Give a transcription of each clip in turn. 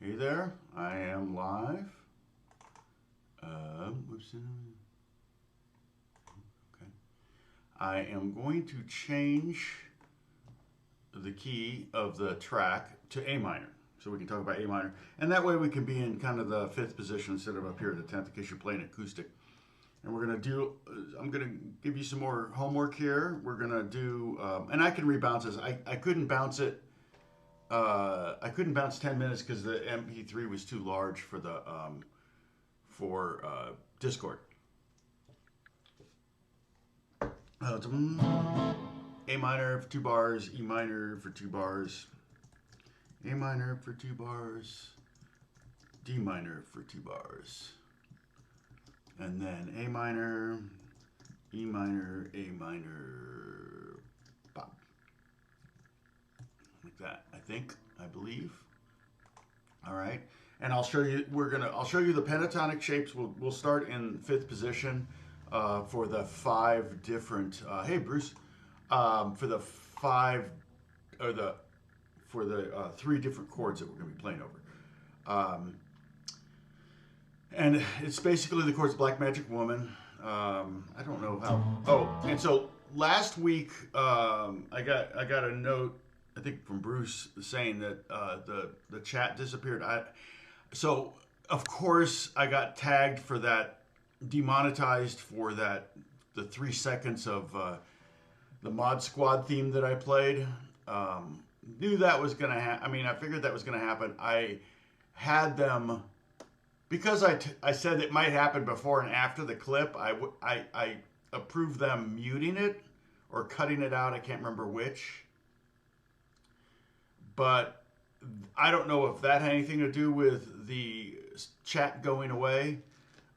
Hey there, I am live. Whoops. Okay. I am going to change the key of the track to A minor. So we can talk about A minor. And that way we can be in kind of the fifth position instead of up here at the 10th in case you're playing acoustic. And we're going to do, I'm going to give you some more homework here. We're going to do, and I can rebounce this. I couldn't bounce it. I couldn't bounce 10 minutes because the MP3 was too large for the Discord. A minor for 2 bars, E minor for 2 bars, A minor for 2 bars, D minor for 2 bars, and then A minor, E minor, A minor, pop. Like that, I believe. All right, and I'll show you. I'll show you the pentatonic shapes. We'll start in 5th position for the 5 different. Hey, Bruce, for the 5 or the 3 different chords that we're going to be playing over. And it's basically the chords Black Magic Woman. I don't know how. Oh, and so last week I got a note, I think from Bruce, saying that the chat disappeared. So of course I got tagged for that, demonetized for the 3 seconds of the Mod Squad theme that I played. Knew that was gonna happen. I mean, I figured that was gonna happen. I had them because I said it might happen before and after the clip. I approved them muting it or cutting it out. I can't remember which. But I don't know if that had anything to do with the chat going away.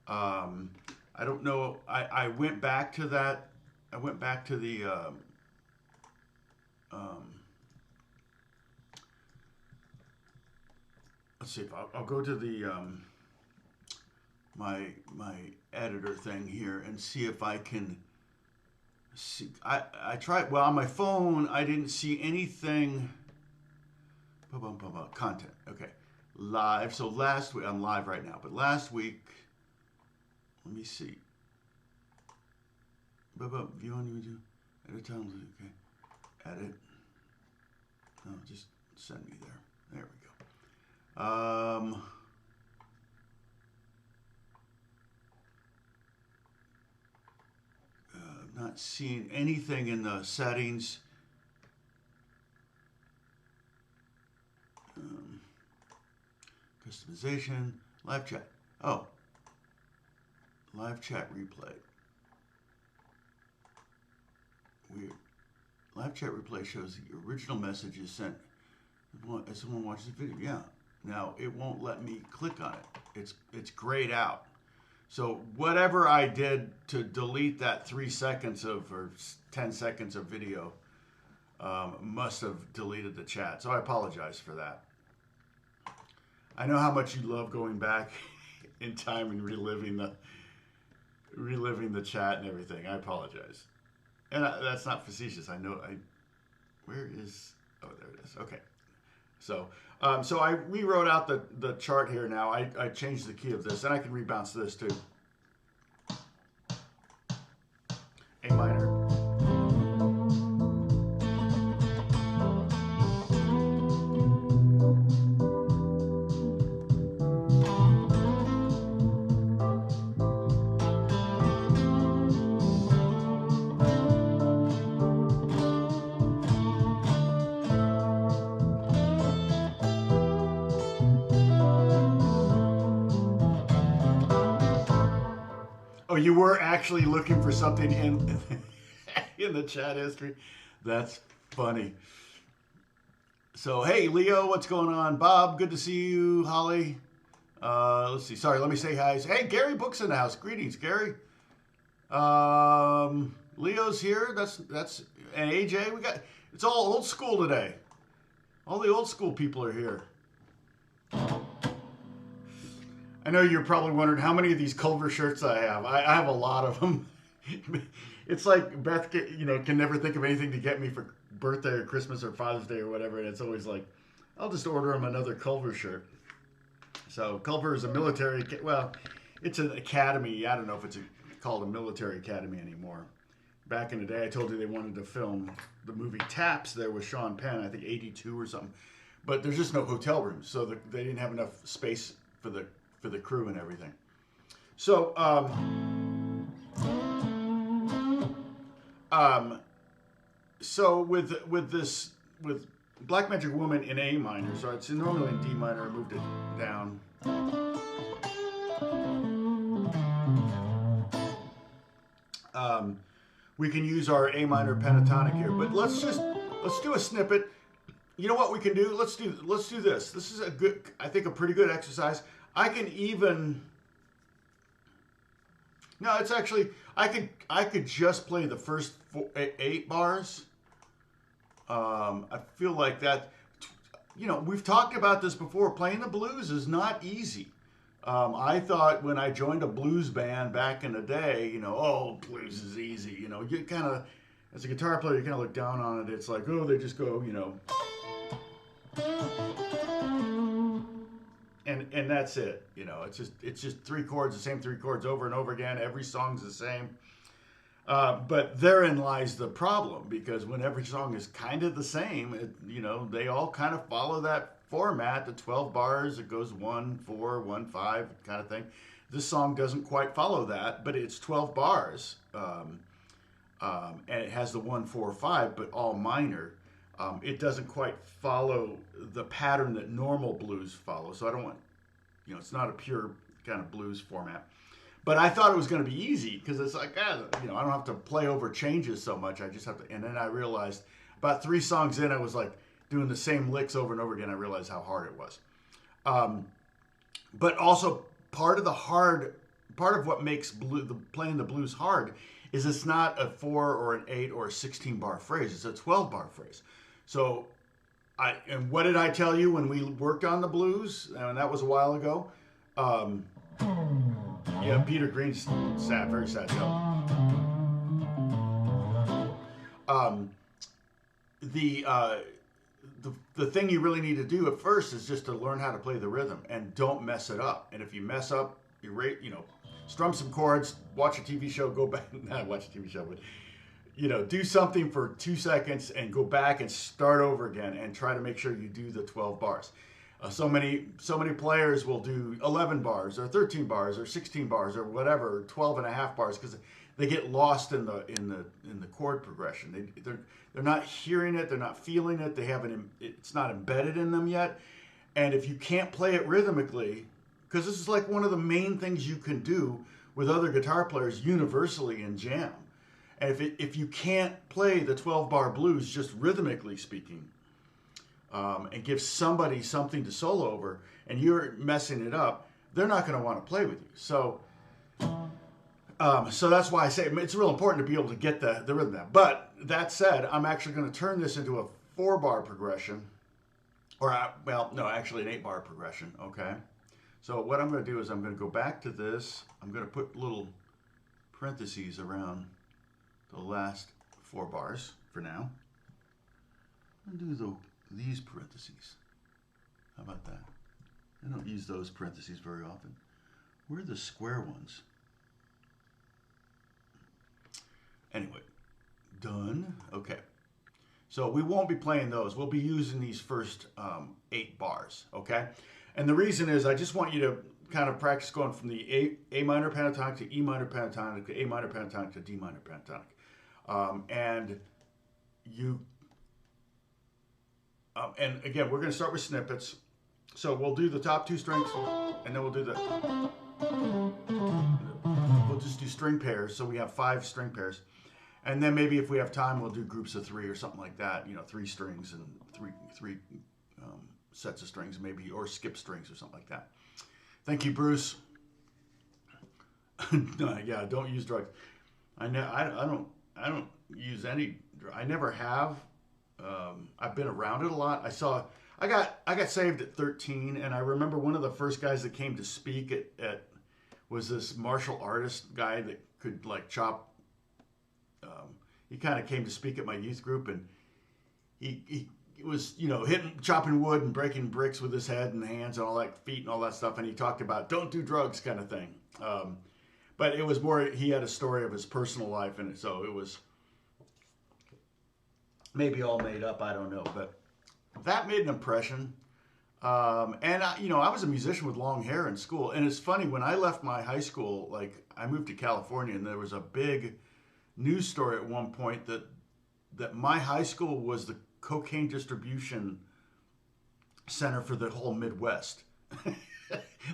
I don't know. I went back to that. I went back to the let's see if I'll go to the my editor thing here and see if I can see. I tried. Well, on my phone, I didn't see anything. Content. Okay. Live. So last week, I'm live right now, but last week, let me see. View on YouTube. Edit times. Okay. Edit. No, just send me there. There we go. Not seeing anything in the settings. Customization, live chat. Oh, live chat replay. Weird. Live chat replay shows the original message is sent as someone watches the video. Yeah. Now it won't let me click on it. It's grayed out. So whatever I did to delete that 3 seconds or 10 seconds of video must have deleted the chat. So I apologize for that. I know how much you love going back in time and reliving the chat and everything. I apologize. And that's not facetious. I know. Where is? Oh, there it is. Okay. So I rewrote out the chart here now. I changed the key of this, and I can rebounce this too. A minor. Oh, you were actually looking for something in the chat history? That's funny. So, hey, Leo, what's going on? Bob, good to see you. Holly. Let's see. Sorry, let me say hi. Hey, Gary Book's in the house. Greetings, Gary. Leo's here. That's and AJ. It's all old school today. All the old school people are here. I know you're probably wondering how many of these Culver shirts I have. I have a lot of them. It's like Beth, can never think of anything to get me for birthday or Christmas or Father's Day or whatever, and it's always like, I'll just order them another Culver shirt. So Culver is a military, well, it's an academy. I don't know if it's called a military academy anymore. Back in the day, I told you they wanted to film the movie Taps there with Sean Penn, I think 82 or something. But there's just no hotel rooms, so they didn't have enough space for the crew and everything. So, so with Black Magic Woman in A minor, so it's normally in D minor. I moved it down. We can use our A minor pentatonic here, but let's do a snippet. You know what we can do? Let's do this. This is I think a pretty good exercise. I can even. No, it's actually I could just play the first 8 bars. I feel like that. You know, we've talked about this before. Playing the blues is not easy. I thought when I joined a blues band back in the day, you know, oh, blues is easy. You know, you kind of, as a guitar player, you kind of look down on it. It's like, oh, they just go, you know, and that's it. You know, it's just 3 chords, the same 3 chords over and over again. Every song's the same. But therein lies the problem, because when every song is kind of the same, you know, they all kind of follow that format, the 12 bars, it goes 1, 4, 1, 5 kind of thing. This song doesn't quite follow that, but it's 12 bars, and it has the 1, 4, 5, but all minor. It doesn't quite follow the pattern that normal blues follow, so I don't want, you know, it's not a pure kind of blues format. But I thought it was going to be easy, because it's like, you know, I don't have to play over changes so much. I just have to, and then I realized about 3 songs in, I was like doing the same licks over and over again. I realized how hard it was. But also part of what makes playing the blues hard is it's not a 4 or an 8 or a 16 bar phrase. It's a 12 bar phrase. So and what did I tell you when we worked on the blues? And that was a while ago. Yeah, Peter Green's sad, very sad note. The thing you really need to do at first is just to learn how to play the rhythm and don't mess it up. And if you mess up, you know, strum some chords, watch a TV show, go back, not watch a TV show, but, you know, do something for 2 seconds and go back and start over again and try to make sure you do the 12 bars. So many players will do 11 bars or 13 bars or 16 bars or whatever, 12 and a half bars, because they get lost in the chord progression. They're not hearing it, they're not feeling it, it's not embedded in them yet. And if you can't play it rhythmically, because this is like one of the main things you can do with other guitar players universally in jam. And if you can't play the 12 bar blues just rhythmically speaking, and give somebody something to solo over, and you're messing it up, they're not going to want to play with you. So that's why I say it's real important to be able to get the rhythm down. But that said, I'm actually going to turn this into a 4 bar progression, actually an 8 bar progression. Okay. So what I'm going to do is I'm going to go back to this. I'm going to put little parentheses around the last 4 bars for now. I'm going to do these parentheses. How about that? I don't use those parentheses very often. Where are the square ones? Anyway, done. Okay. So we won't be playing those. We'll be using these first 8 bars, okay? And the reason is I just want you to kind of practice going from the A minor pentatonic to E minor pentatonic to A minor pentatonic to D minor pentatonic. And again, we're going to start with snippets. So we'll do the top 2 strings, and then we'll do we'll just do string pairs. So we have 5 string pairs. And then maybe if we have time, we'll do groups of 3 or something like that. You know, 3 strings and three sets of strings maybe, or skip strings or something like that. Thank you, Bruce. No, yeah, don't use drugs. I don't use any. I never have. I've been around it a lot. I got saved at 13, and I remember one of the first guys that came to speak was this martial artist guy that could like chop. He kind of came to speak at my youth group, and he was, chopping wood and breaking bricks with his head and hands and all that, feet and all that stuff. And he talked about don't do drugs kind of thing. But it was more, he had a story of his personal life in it. So it was maybe all made up. I don't know. But that made an impression. I was a musician with long hair in school. And it's funny, when I left my high school, like I moved to California, and there was a big news story at one point that my high school was the cocaine distribution center for the whole Midwest.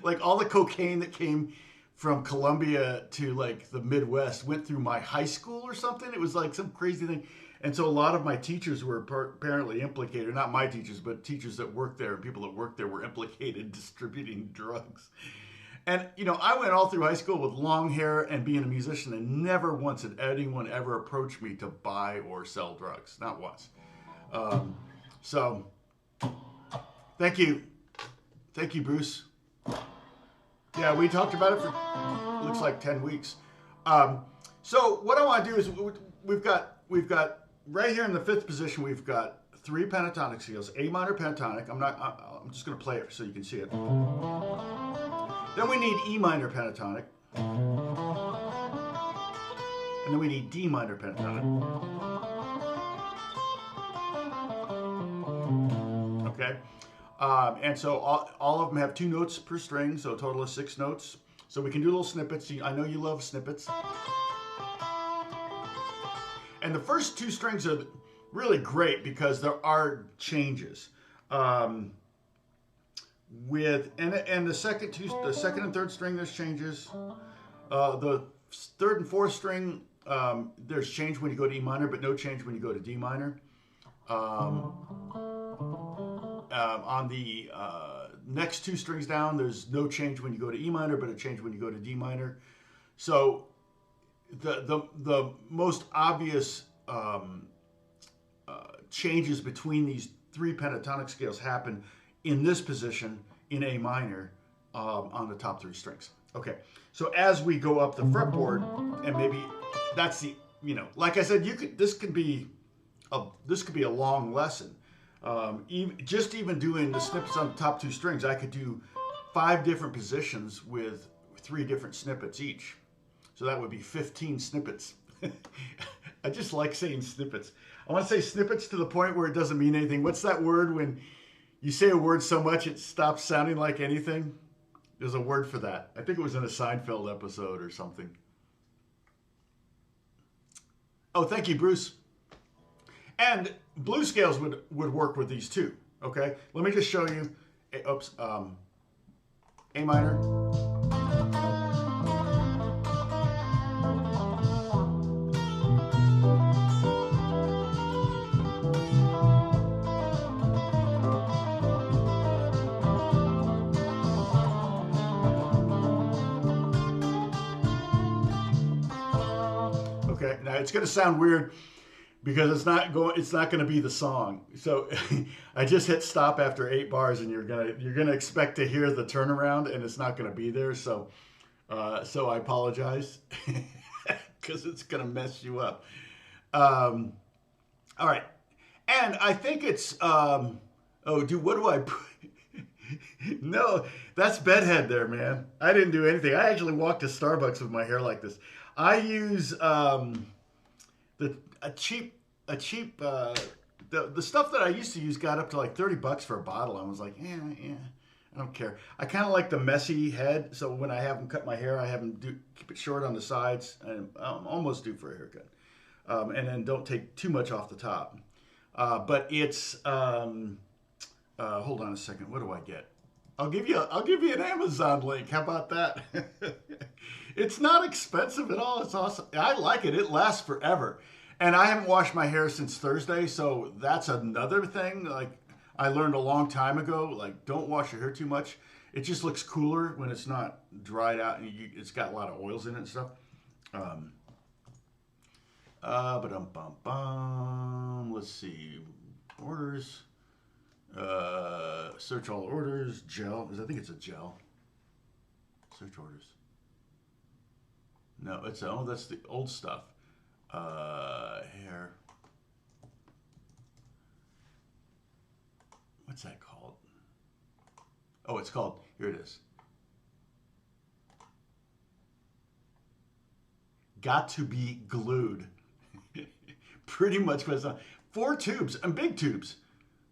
Like all the cocaine that came from Colombia to like the Midwest went through my high school or something. It was like some crazy thing. And so a lot of my teachers were apparently implicated, not my teachers, but teachers that worked there and people that worked there were implicated in distributing drugs. And, I went all through high school with long hair and being a musician, and never once had anyone ever approached me to buy or sell drugs. Not once. So, thank you. Thank you, Bruce. Yeah, we talked about it for, looks like 10 weeks. So what I want to do is we've got right here in the fifth position, we've got 3 pentatonic scales, A minor pentatonic. I'm just going to play it so you can see it. Then we need E minor pentatonic. And then we need D minor pentatonic. Okay. And so all of them have 2 notes per string, so a total of 6 notes. So we can do little snippets. I know you love snippets. And the first 2 strings are really great because there are changes. And the second and third string, there's changes. The third and fourth string, there's change when you go to E minor, but no change when you go to D minor. On the next 2 strings down, there's no change when you go to E minor, but a change when you go to D minor. So the most obvious changes between these 3 pentatonic scales happen in this position in A minor on the top 3 strings. Okay, so as we go up the fretboard, and maybe that's the, like I said, this could be a long lesson. Even doing the snippets on the top 2 strings, I could do 5 different positions with 3 different snippets each. So that would be 15 snippets. I just like saying snippets. I want to say snippets to the point where it doesn't mean anything. What's that word when you say a word so much it stops sounding like anything? There's a word for that. I think it was in a Seinfeld episode or something. Oh, thank you, Bruce. And blues scales would work with these too. Okay, let me just show you. A minor. Okay, now it's going to sound weird because it's not going to be the song. So I just hit stop after 8 bars, and you're gonna expect to hear the turnaround, and it's not going to be there. So I apologize because it's going to mess you up. All right, and I think it's what do I put? No, that's bedhead there, man. I didn't do anything. I actually walked to Starbucks with my hair like this. I use the stuff that I used to use got up to like $30 for a bottle. I was like, yeah, I don't care. I kind of like the messy head, so when I have them cut my hair, I have them keep it short on the sides, and I'm almost due for a haircut. And then don't take too much off the top. But it's hold on a second. What do I get? I'll give you an Amazon link. How about that? It's not expensive at all. It's awesome. I like it. It lasts forever. And I haven't washed my hair since Thursday, so that's another thing. Like I learned a long time ago, like don't wash your hair too much. It just looks cooler when it's not dried out and it's got a lot of oils in it and stuff. Let's see. Orders. Search all orders. Gel. I think it's a gel. Search orders. No, that's the old stuff. Hair. what's that called? Oh, it's called, here it is. Got to be glued. Pretty much what's on. 4 tubes, and big tubes.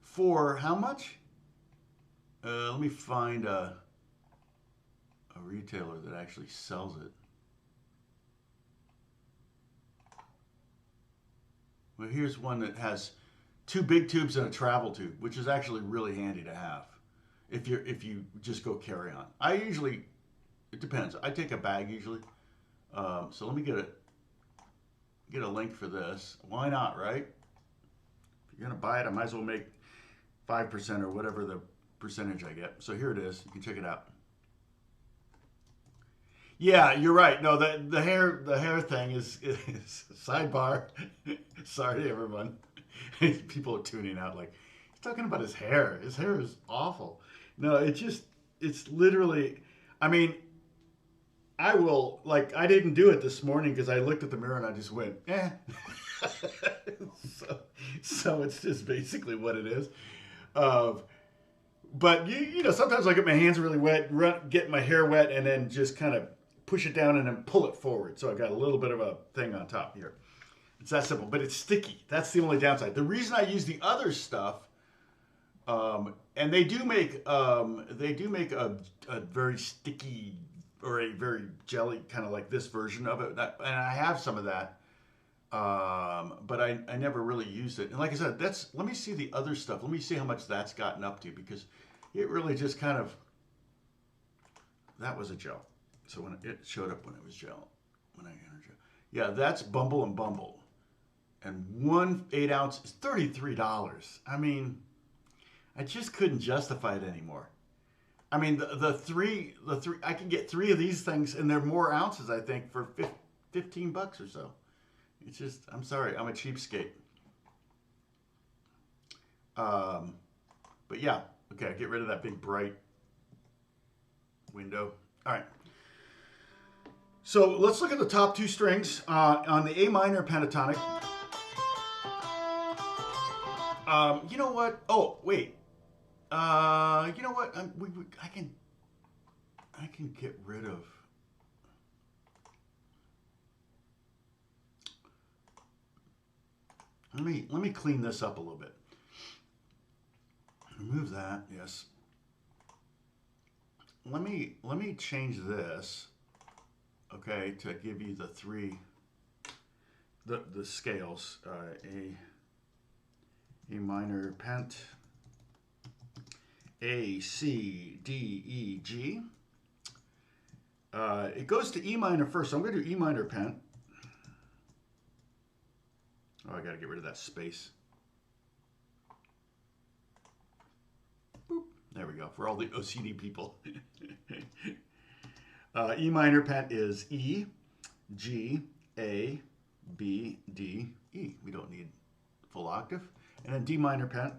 For how much? Let me find a retailer that actually sells it. Well, here's one that has 2 big tubes and a travel tube, which is actually really handy to have if you just go carry on. I usually, it depends. I take a bag usually. So let me get a link for this. Why not, right? If you're gonna buy it, I might as well make 5% or whatever the percentage I get. So here it is. You can check it out. Yeah, you're right. No, the hair thing is sidebar. Sorry, everyone. People are tuning out like he's talking about his hair. His hair is awful. No, it's literally. I mean, I will I didn't do it this morning because I looked at the mirror and I just went, eh. so it's just basically what it is. But you know, sometimes I get my hands really wet, get my hair wet, and then just kind of push it down and then pull it forward. So I got a little bit of a thing on top here. It's that simple, but it's sticky. That's the only downside. The reason I use the other stuff, and they do make a very sticky or a very jelly kind of like this version of it, and I have some of that, but I never really used it. And like I said, let me see the other stuff. Let me see how much that's gotten up to, because it really just kind of, that was a gel. So when it showed up when it was gel, when I entered gel. Yeah, that's Bumble and Bumble. And 1 8-ounce is $33. I mean, I just couldn't justify it anymore. I mean, the three, I can get 3 of these things, and they're more ounces, I think, for $15 or so. It's just, I'm sorry, I'm a cheapskate. But yeah, okay, get rid of that big bright window. All right. So let's look at the top 2 strings on the A minor pentatonic. You know what? Oh, wait. You know what? I can get rid of. Let me clean this up a little bit. Remove that. Yes. Let me change this. Okay, to give you the 3 the scales. A minor pent, A, C, D, E, G. It goes to E minor first, so I'm going to do E minor pent. Oh, I got to get rid of that space. Boop. There we go, for all the OCD people. E minor pent is E, G, A, B, D, E. We don't need full octave. And then D minor pent.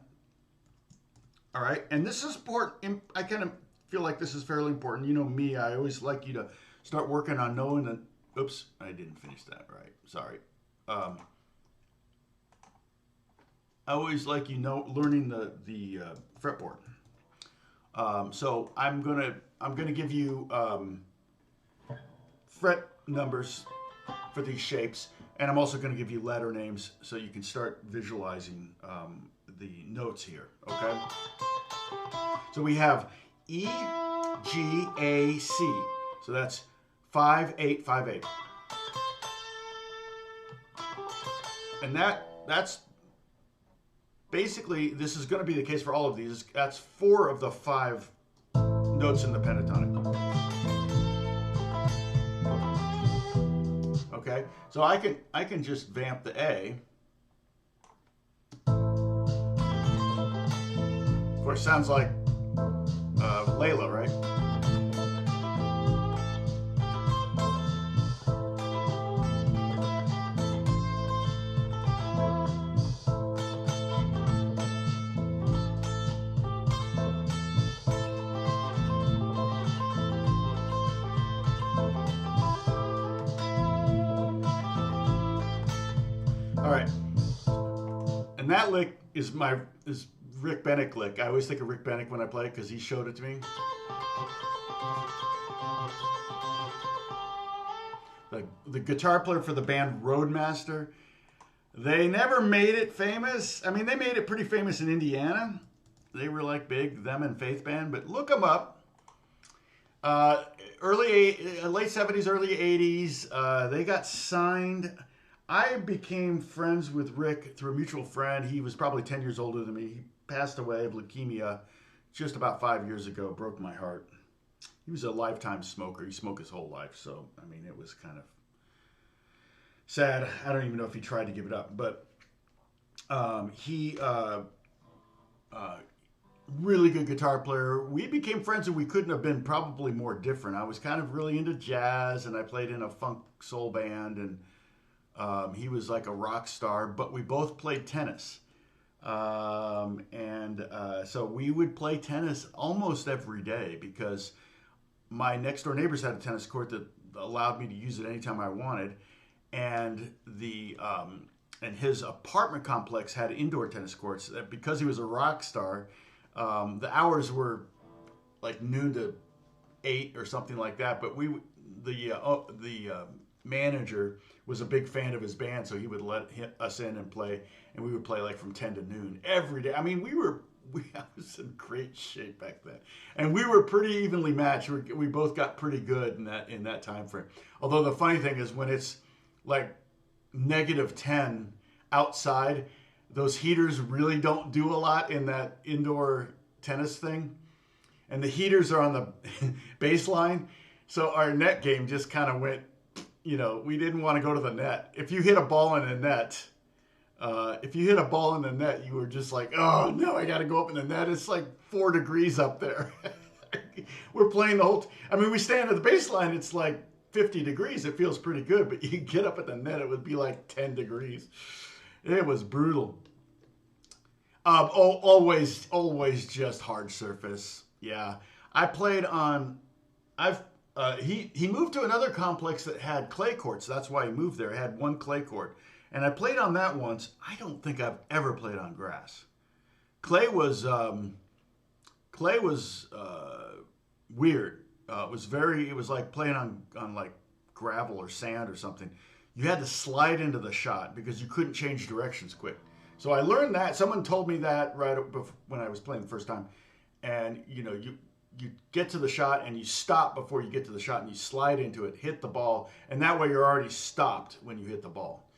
All right, and this is important. I kind of feel like this is fairly important. You know me, I always like you to start working on knowing that. Oops, I didn't finish that right. Sorry. I always like learning the fretboard. So I'm gonna give you fret numbers for these shapes, and I'm also going to give you letter names so you can start visualizing the notes here. Okay. So we have E, G, A, C. So that's 5, 8, 5, 8. And that's basically, this is going to be the case for all of these. That's 4 of the 5 notes in the pentatonic. Okay, so I can just vamp the A. Of course, sounds like Layla, right? All right, and that lick is Rick Bennick lick. I always think of Rick Bennick when I play because he showed it to me. The guitar player for the band Roadmaster. They never made it famous. I mean, they made it pretty famous in Indiana. They were like big, them and Faith Band, but look them up. Late 70s, early 80s, they got signed. I became friends with Rick through a mutual friend. He was probably 10 years older than me. He passed away of leukemia just about 5 years ago. Broke my heart. He was a lifetime smoker. He smoked his whole life. So, I mean, it was kind of sad. I don't even know if he tried to give it up. But he really good guitar player. We became friends and we couldn't have been probably more different. I was kind of really into jazz and I played in a funk soul band and he was like a rock star, but we both played tennis. So we would play tennis almost every day because my next door neighbors had a tennis court that allowed me to use it anytime I wanted. And and his apartment complex had indoor tennis courts. Because he was a rock star, the hours were like noon to 8 or something like that. But the manager was a big fan of his band, so he would let us in and play, and we would play like from 10 to noon every day. I mean, I was in great shape back then, and we were pretty evenly matched. We both got pretty good in that time frame. Although the funny thing is, when it's like -10 outside, those heaters really don't do a lot in that indoor tennis thing. And the heaters are on the baseline. So our net game just kind of went, we didn't want to go to the net. If you hit a ball in the net, you were just like, oh no, I got to go up in the net. It's like 4 degrees up there. We're playing the whole, we stand at the baseline. It's like 50 degrees. It feels pretty good, but you get up at the net, it would be like 10 degrees. It was brutal. Always just hard surface. Yeah. I played on, he moved to another complex that had clay courts. That's why he moved there. It had one clay court. And I played on that once. I don't think I've ever played on grass. Clay was weird. It was like playing on like gravel or sand or something. You had to slide into the shot because you couldn't change directions quick. So I learned that. Someone told me that right when I was playing the first time. And you get to the shot and you stop before you get to the shot and you slide into it, hit the ball, and that way you're already stopped when you hit the ball.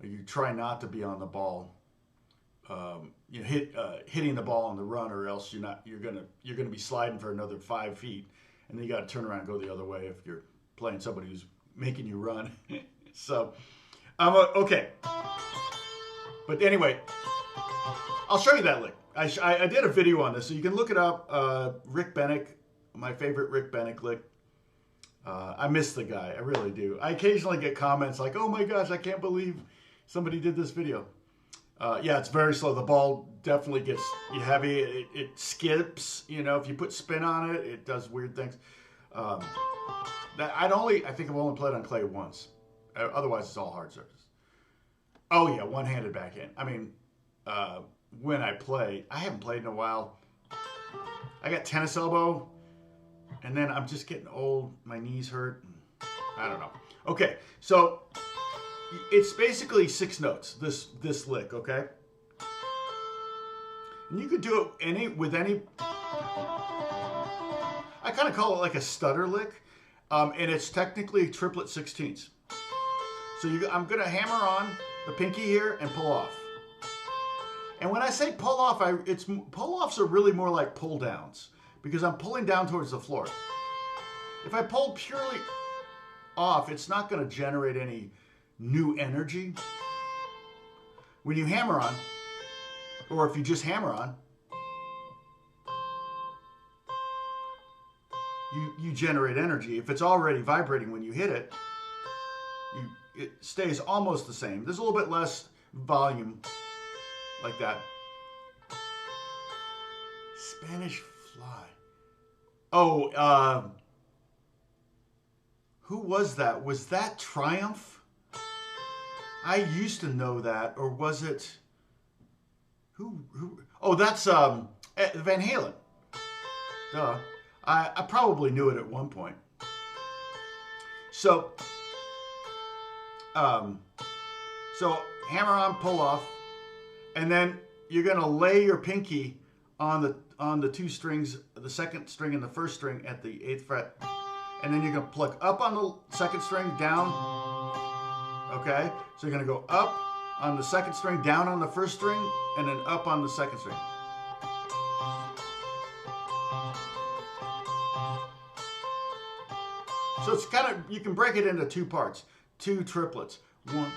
You try not to be on the ball, hitting the ball on the run, or else you're gonna be sliding for another 5 feet, and then you got to turn around and go the other way if you're playing somebody who's making you run. So, okay. But anyway, I'll show you that lick. I did a video on this, so you can look it up. Rick Bennick, my favorite Rick Bennick lick. I miss the guy, I really do. I occasionally get comments like, "Oh my gosh, I can't believe somebody did this video." Yeah, it's very slow. The ball definitely gets heavy. It skips. If you put spin on it, it does weird things. I think I've only played on clay once. Otherwise, it's all hard surface. Oh yeah, one-handed backhand. When I play, I haven't played in a while. I got tennis elbow, and then I'm just getting old. My knees hurt. I don't know. Okay, so it's basically 6 notes. This lick, okay? And you could do it with any. I kind of call it like a stutter lick, and it's technically triplet 16ths. So I'm gonna hammer on the pinky here and pull off. And when I say pull off, pull-offs are really more like pull-downs because I'm pulling down towards the floor. If I pull purely off, it's not going to generate any new energy. When you hammer on, or if you just hammer on, you generate energy. If it's already vibrating when you hit it, it stays almost the same. There's a little bit less volume. Like that. Spanish fly. Oh, who was that? Was that Triumph? I used to know that, or was it? Who? Oh, that's Van Halen. Duh. I probably knew it at one point. So, um, so hammer on, pull off, and then you're gonna lay your pinky on the two strings, the second string and the first string at the 8th fret, and then you're gonna pluck up on the second string, down. Okay, so you're gonna go up on the second string, down on the first string, and then up on the second string. So it's kind of, you can break it into two parts, two triplets. One.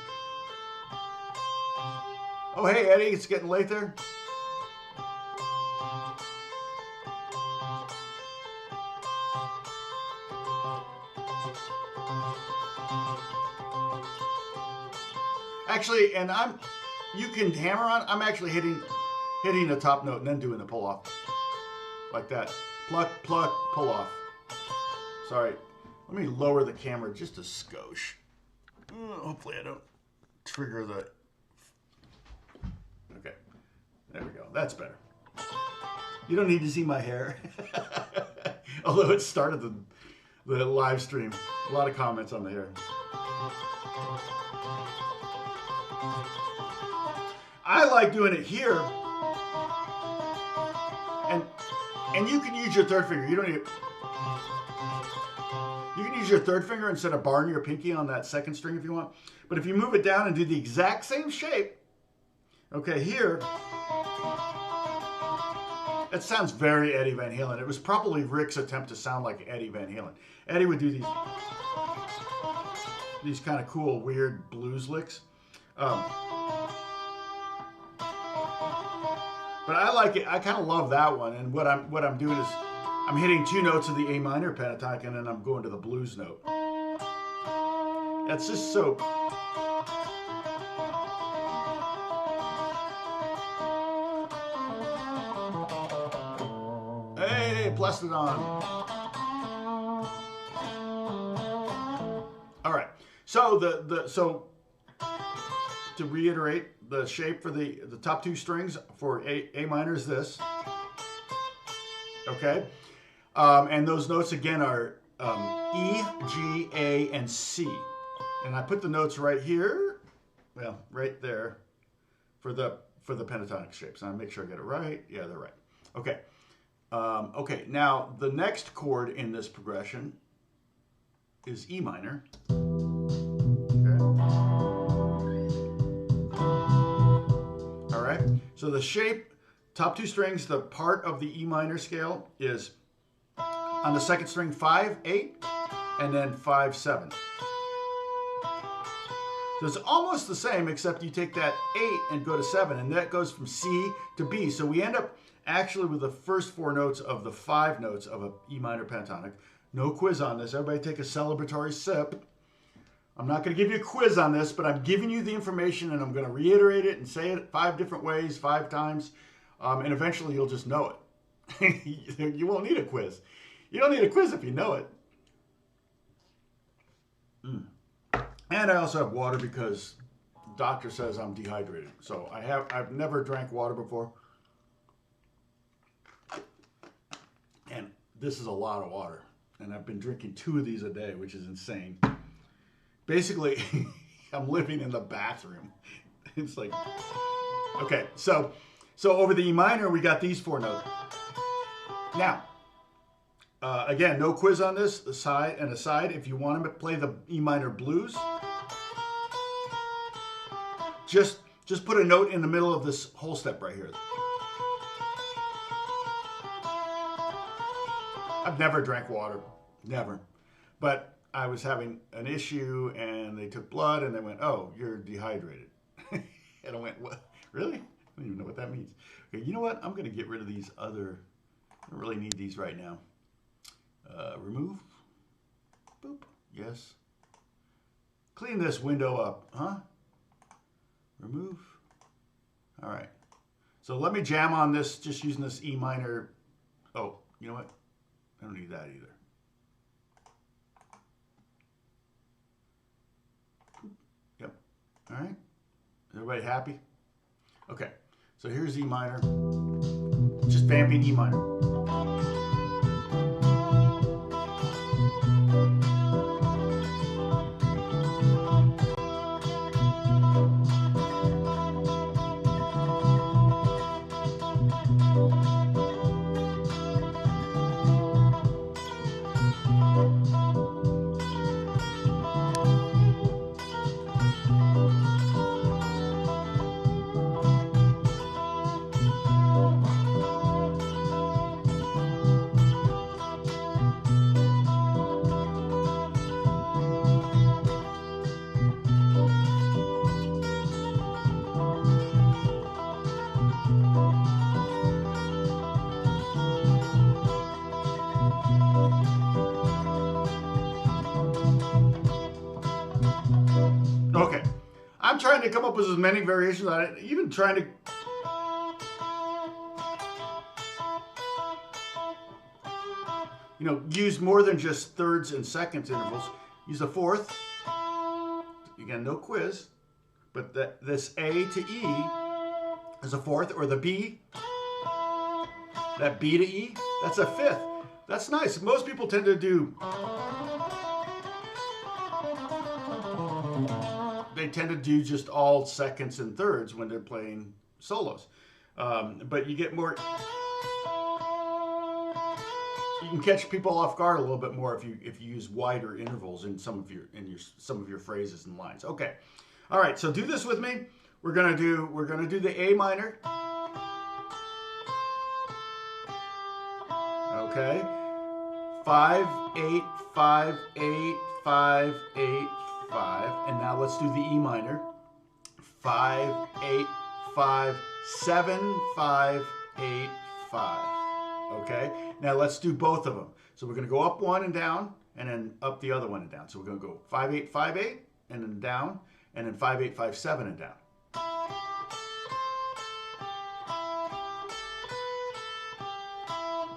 Oh, hey, Eddie, it's getting late there. Actually, and you can hammer on, I'm actually hitting the top note and then doing the pull off. Like that. Pluck, pluck, pull off. Sorry. Let me lower the camera just a skosh. Hopefully I don't trigger the... Okay. There we go. That's better. You don't need to see my hair. Although it started the live stream. A lot of comments on the hair. I like doing it here. And you can use your third finger. You don't need... You can use your third finger instead of barring your pinky on that second string if you want. But if you move it down and do the exact same shape, okay, here, it sounds very Eddie Van Halen. It was probably Rick's attempt to sound like Eddie Van Halen. Eddie would do these kind of cool, weird blues licks. But I like it. I kind of love that one. And what I'm doing is I'm hitting two notes of the A minor pentatonic, and then I'm going to the blues note. That's just so... Hey, blessed it on. All right. So so to reiterate, the shape for the top two strings for A minor is this. Okay. And those notes again are E, G, A, and C. And I put the notes right here, well, right there, for the pentatonic shapes. And I make sure I get it right. Yeah, they're right. Okay. Okay. Now the next chord in this progression is E minor. Okay. All right. So the shape, top two strings, the part of the E minor scale is on the second string 5, 8, and then 5, 7. So it's almost the same, except you take that 8 and go to 7, and that goes from C to B. So we end up actually with the first 4 notes of the 5 notes of a E minor pentatonic. No quiz on this. Everybody take a celebratory sip. I'm not going to give you a quiz on this, but I'm giving you the information, and I'm going to reiterate it and say it 5 different ways, 5 times, and eventually you'll just know it. You won't need a quiz. You don't need a quiz if you know it. And I also have water because the doctor says I'm dehydrated. So I've never drank water before. And this is a lot of water. And I've been drinking 2 of these a day, which is insane. Basically, I'm living in the bathroom. It's like, okay, so over the E minor, we got these 4 notes. Now, again, no quiz on this. Aside, if you want to play the E minor blues, just put a note in the middle of this whole step right here. I've never drank water, never. But I was having an issue, and they took blood, and they went, "Oh, you're dehydrated." And I went, "What? Really? I don't even know what that means." Okay, you know what? I'm going to get rid of these other. I don't really need these right now. Remove. Boop. Yes. Clean this window up, huh? Remove. All right. So let me jam on this, just using this E minor. Oh, you know what? I don't need that either. Yep. All right. Everybody happy? Okay. So here's E minor, just vamping E minor. Okay, I'm trying to come up with as many variations on it, even trying to use more than just thirds and seconds intervals. Use a fourth. Again, no quiz, but this A to E is a fourth, or the B, that B to E, that's a fifth. That's nice. Most people tend to do, they tend to do just all seconds and thirds when they're playing solos. But you get more, you can catch people off guard a little bit more if you use wider intervals in some of your phrases and lines. Okay, all right. So do this with me. We're gonna do the A minor. Okay, 5 8 5 8 5 8 5, and now let's do the E minor. 5 8 5 7 5 8 5. Okay, now let's do both of them. So we're going to go up one and down, and then up the other one and down. So we're going to go 5 8 5 8, and then down, and then 5 8 5 7 and down.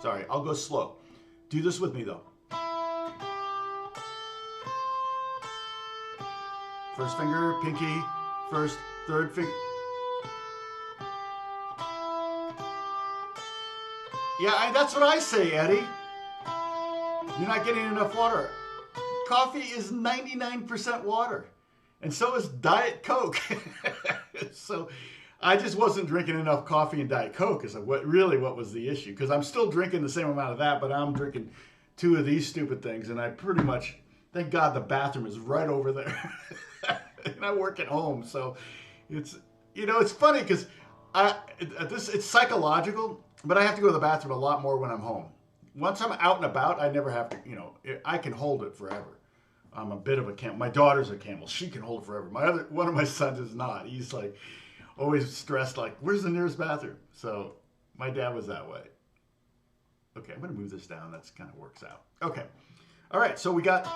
Sorry, I'll go slow. Do this with me though. First finger, pinky, first, third finger. Yeah, that's what I say, Eddie. You're not getting enough water. Coffee is 99% water, and so is Diet Coke. So I just wasn't drinking enough coffee and Diet Coke is what was the issue. Because I'm still drinking the same amount of that, but I'm drinking 2 of these stupid things, and I pretty much, thank God the bathroom is right over there. And I work at home, so it's funny because it's psychological, but I have to go to the bathroom a lot more when I'm home. Once I'm out and about, I never have to, I can hold it forever. I'm a bit of a camel. My daughter's a camel. She can hold it forever. One of my sons is not. He's like always stressed, like, where's the nearest bathroom? So my dad was that way. Okay, I'm going to move this down. That's kind of works out. Okay. All right, so we got...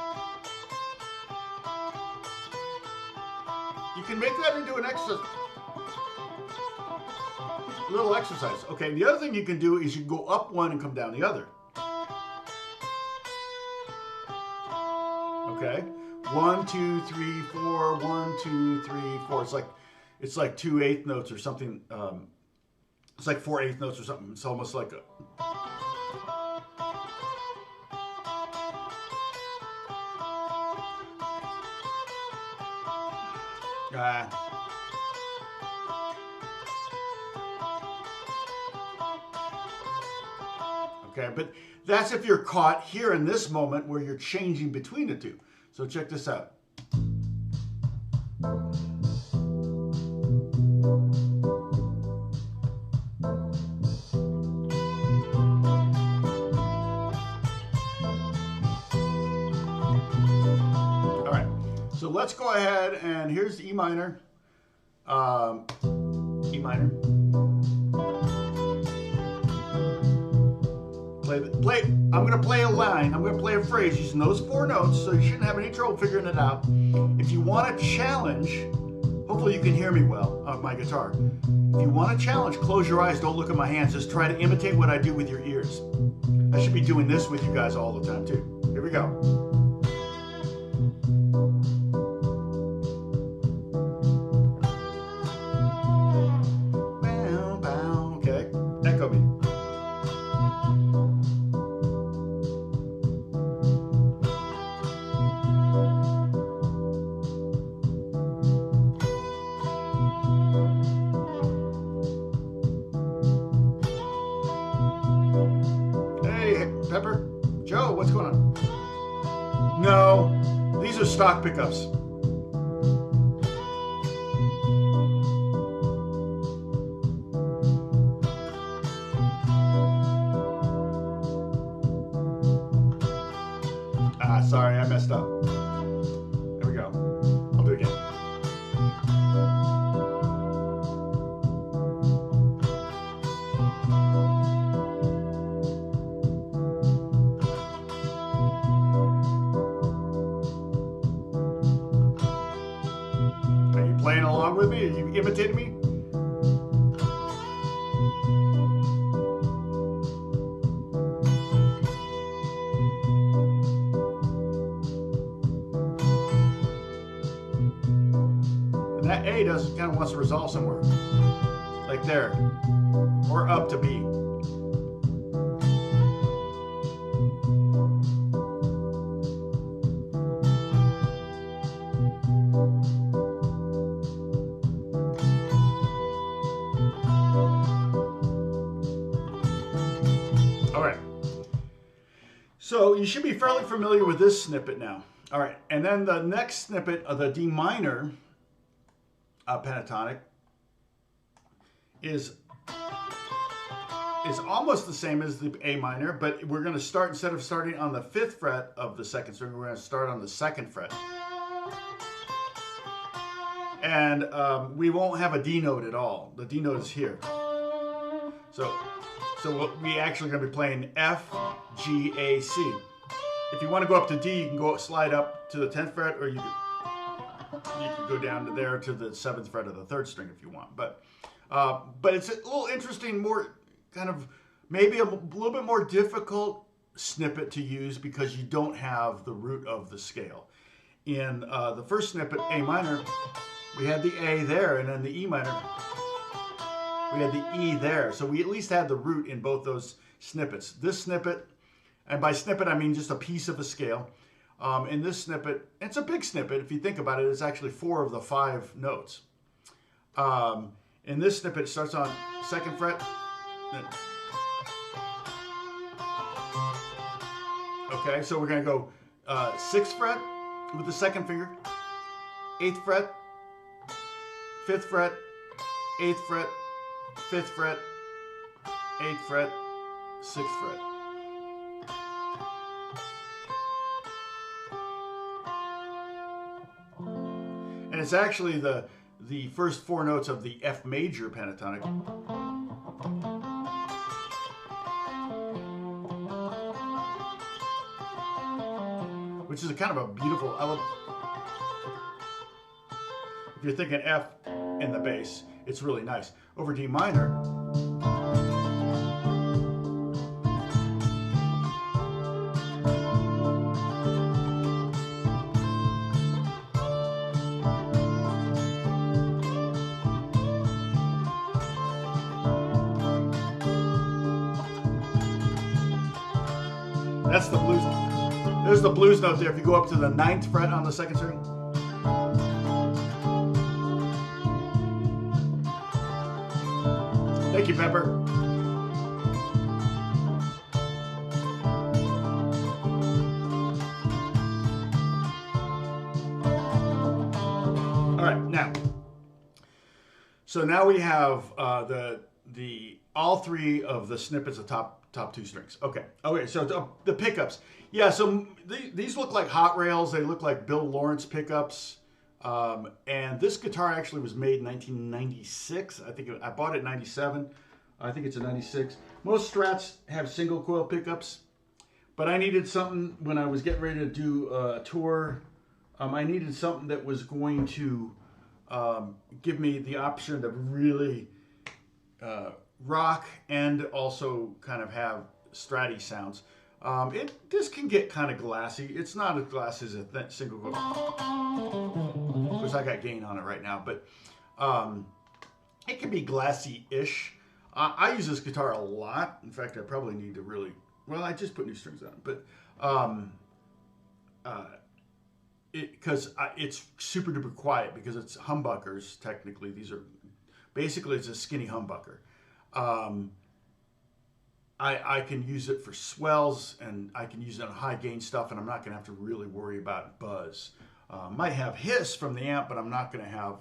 You can make that into an exercise. A little exercise. Okay, the other thing you can do is you can go up one and come down the other. Okay, 1 2 3 4, 1 2 3 4. It's like 2 8th notes or something. It's like 4 8th notes or something. It's almost like a... Okay, but that's if you're caught here in this moment where you're changing between the two. So check this out. All right, so let's go ahead, and here's the E minor. E minor. I'm going to play a line. I'm going to play a phrase using those 4 notes, so you shouldn't have any trouble figuring it out. If you want to challenge, hopefully you can hear me well on my guitar. If you want to challenge, close your eyes, don't look at my hands. Just try to imitate what I do with your ears. I should be doing this with you guys all the time too. Here we go. Toby. Hey, Pepper. Joe, what's going on? No, these are stock pickups. Sorry, I messed up. There we go. I'll do it again. Are you playing along with me? Are you imitating me? That A does kind of wants to resolve somewhere, like there, or up to B. All right. So you should be fairly familiar with this snippet now. All right, and then the next snippet of the D minor pentatonic is almost the same as the A minor, but we're going to start, instead of starting on the 5th fret of the 2nd string, we're going to start on the 2nd fret. And we won't have a D note at all. The D note is here. So we actually going to be playing F, G, A, C. If you want to go up to D, you can go slide up to the 10th fret, or you can go down to there to the 7th fret of the 3rd string if you want. But it's a little interesting, more kind of maybe a little bit more difficult snippet to use because you don't have the root of the scale. In the first snippet, A minor, we had the A there, and then the E minor, we had the E there. So we at least had the root in both those snippets. This snippet, and by snippet I mean just a piece of a scale. In this snippet, it's a big snippet. If you think about it, it's actually 4 of the 5 notes. In this snippet, it starts on 2nd fret. Okay, so we're going to go 6th fret with the 2nd finger, 8th fret, 5th fret, 8th fret, 5th fret, 8th fret, 6th fret. And it's actually the first 4 notes of the F major pentatonic. Which is a kind of a beautiful, if you're thinking F in the bass, it's really nice. Over D minor, that's the blues. There's the blues note there. If you go up to the 9th fret on the 2nd string. Thank you, Pepper. All right, now. So now we have the all 3 of the snippets of top 2 strings. Okay, so the pickups. Yeah, so these look like hot rails. They look like Bill Lawrence pickups. And this guitar actually was made in 1996. I think I bought it in 97. I think it's a 96. Most Strats have single coil pickups, but I needed something when I was getting ready to do a tour. I needed something that was going to give me the option to really rock and also kind of have Stratty sounds. This can get kind of glassy. It's not as glassy as a single coil. Of course, I got gain on it right now, but it can be glassy-ish. I use this guitar a lot. In fact, I probably need to really, well, I just put new strings on it, but because it's super duper quiet because it's humbuckers. Technically, these are basically it's a skinny humbucker. I can use it for swells and I can use it on high gain stuff, and I'm not going to have to really worry about buzz. Might have hiss from the amp, but I'm not going to have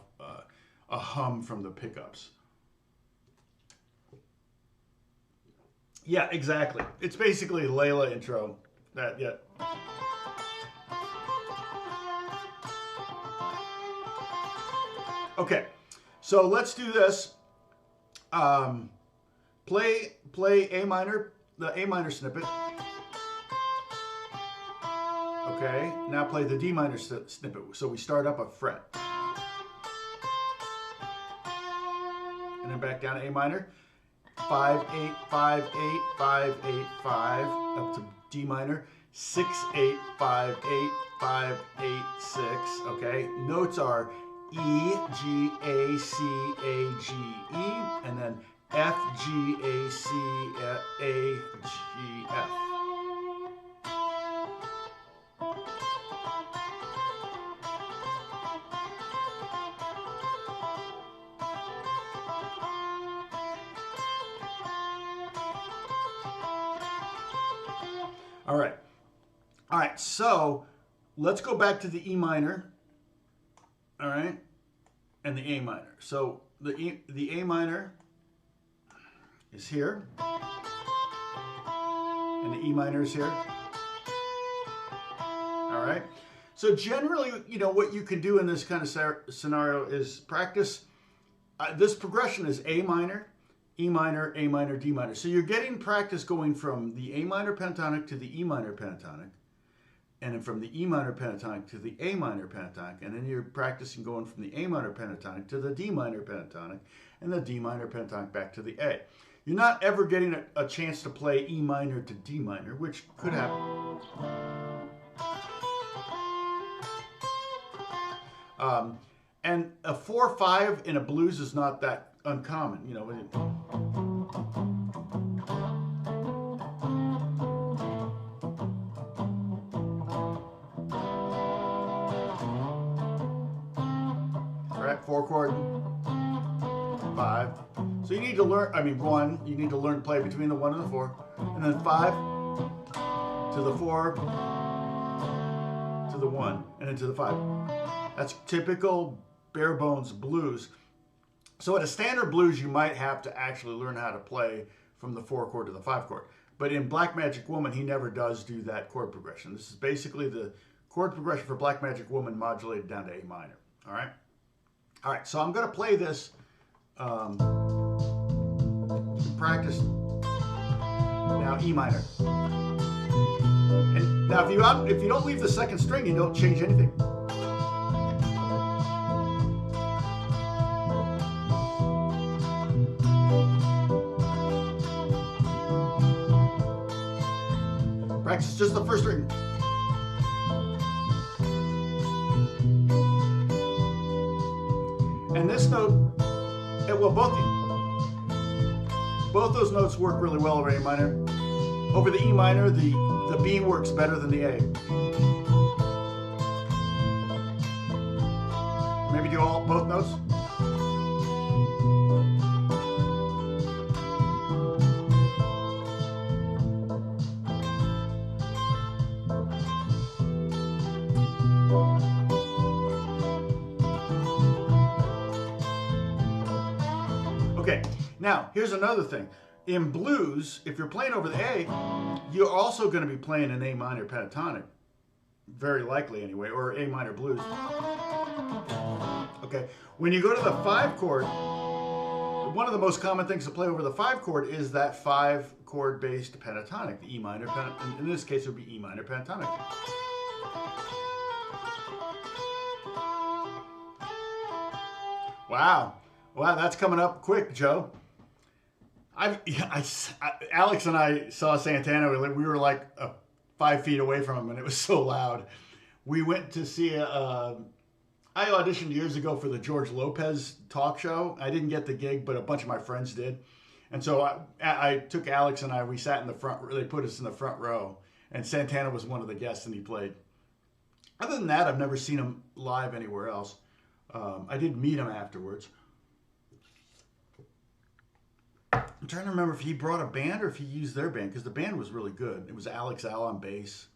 a hum from the pickups. Yeah, exactly. It's basically a Layla intro. Yeah. Okay, so let's do this. Play A minor, the A minor snippet. Okay, now play the D minor snippet. So we start up a fret. And then back down to A minor. 5, 8, 5, 8, 5, 8, 5, up to D minor. 6, 8, 5, 8, 5, 8, 6. Okay, notes are E, G, A, C, A, G, E, and then F, G, A, C, A, G, F. All right, so let's go back to the E minor, all right, and the A minor. So the A minor is here, and the E minor is here. All right. So generally, you know, what you can do in this kind of scenario is practice. This progression is A minor, E minor, A minor, D minor. So you're getting practice going from the A minor pentatonic to the E minor pentatonic, and then from the E minor pentatonic to the A minor pentatonic, and then you're practicing going from the A minor pentatonic to the D minor pentatonic, and the D minor pentatonic back to the A. You're not ever getting a chance to play E minor to D minor, which could happen. And a 4/5 in a blues is not that uncommon, you know. All right, 4 chord, 5. So you need to learn. I mean, 1. You need to learn to play between the 1 and the 4, and then 5 to the 4 to the 1, and then to the 5. That's typical bare bones blues. So at a standard blues, you might have to actually learn how to play from the 4 chord to the 5 chord. But in Black Magic Woman, he never does do that chord progression. This is basically the chord progression for Black Magic Woman modulated down to A minor. All right. All right. So I'm going to play this. Practice. Now E minor. And now if you don't leave the second string, you don't change anything. Practice just the first string. And this note, well, both those notes work really well over A minor. Over the E minor, the B works better than the A. Maybe do both notes. Okay, now here's another thing. In blues, if you're playing over the A, you're also going to be playing an A minor pentatonic. Very likely anyway, or A minor blues. Okay, when you go to the 5 chord, one of the most common things to play over the 5 chord is that 5 chord based pentatonic, the E minor pentatonic. In this case, it would be E minor pentatonic. Wow. Wow, that's coming up quick, Joe. Alex and I saw Santana. We were like 5 feet away from him, and it was so loud. We went to see I auditioned years ago for the George Lopez talk show. I didn't get the gig, but a bunch of my friends did. And so I took Alex and we sat in the front. They put us in the front row, and Santana was one of the guests, and he played. Other than that, I've never seen him live anywhere else. I did meet him afterwards. I'm trying to remember if he brought a band or if he used their band, because the band was really good. It was Alex Al on bass,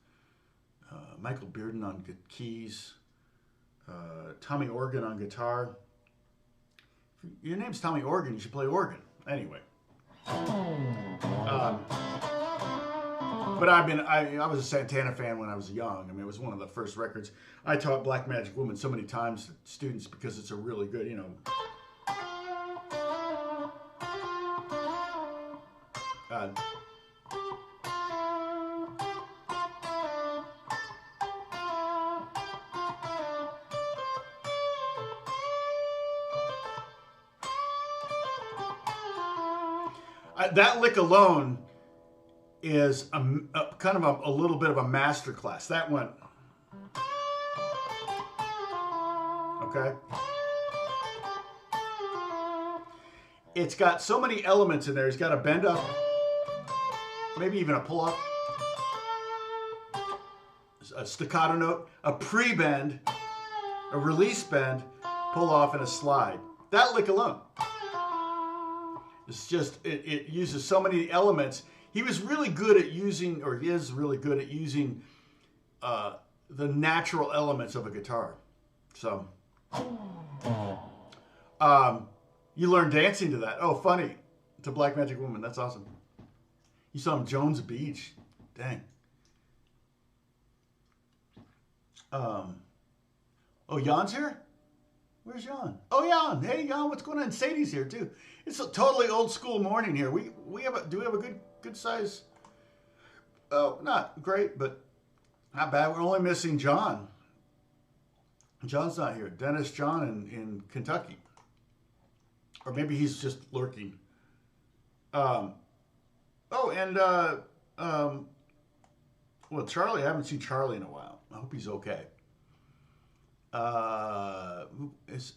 Michael Bearden on keys, Tommy Organ on guitar. Your name's Tommy Organ, you should play organ. Anyway. But I was a Santana fan when I was young. I mean, it was one of the first records. I taught Black Magic Woman so many times to students because it's a really good, you know. That lick alone is kind of a little bit of a master class. That one. Okay. It's got so many elements in there. It's got a bend up, maybe even a pull up, a staccato note, a pre-bend, a release bend, pull off, and a slide. That lick alone. It's just, it uses so many elements. He was really good at using, or he is really good at using the natural elements of a guitar. So, you learn dancing to that. Oh, funny. To Black Magic Woman. That's awesome. You saw him Jones Beach. Dang. Oh, Jan's here? Where's Jan? Oh, Jan. Hey, Jan, what's going on? Sadie's here, too. It's a totally old school morning here. Do we have a good size? Oh, not great, but not bad. We're only missing John. John's not here. Dennis John in Kentucky. Or maybe he's just lurking. Well, Charlie, I haven't seen Charlie in a while. I hope he's okay. Who is...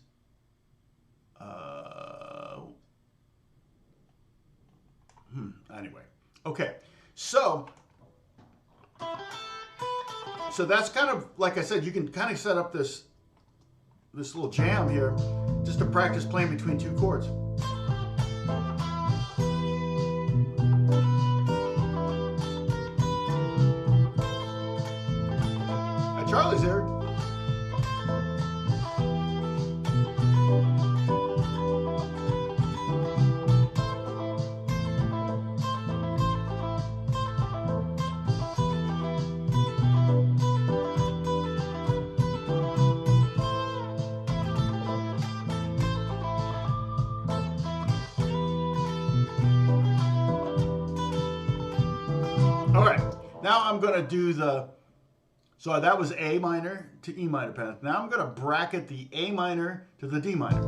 Anyway. Okay. So that's kind of, like I said, you can kind of set up this little jam here just to practice playing between two chords. Charlie's here. All right, now I'm going to do so that was A minor to E minor pentatonic. Now I'm going to bracket the A minor to the D minor.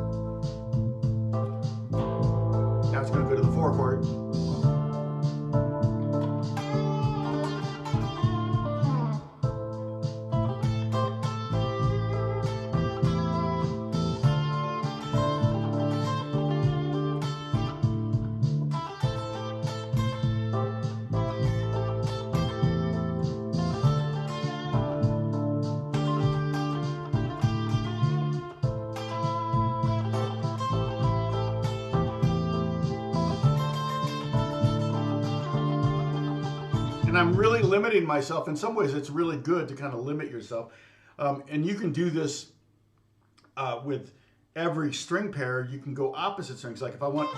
Now it's going to go to the 4 chord. And I'm really limiting myself. In some ways, it's really good to kind of limit yourself. And you can do this with every string pair. You can go opposite strings. Like if I wanted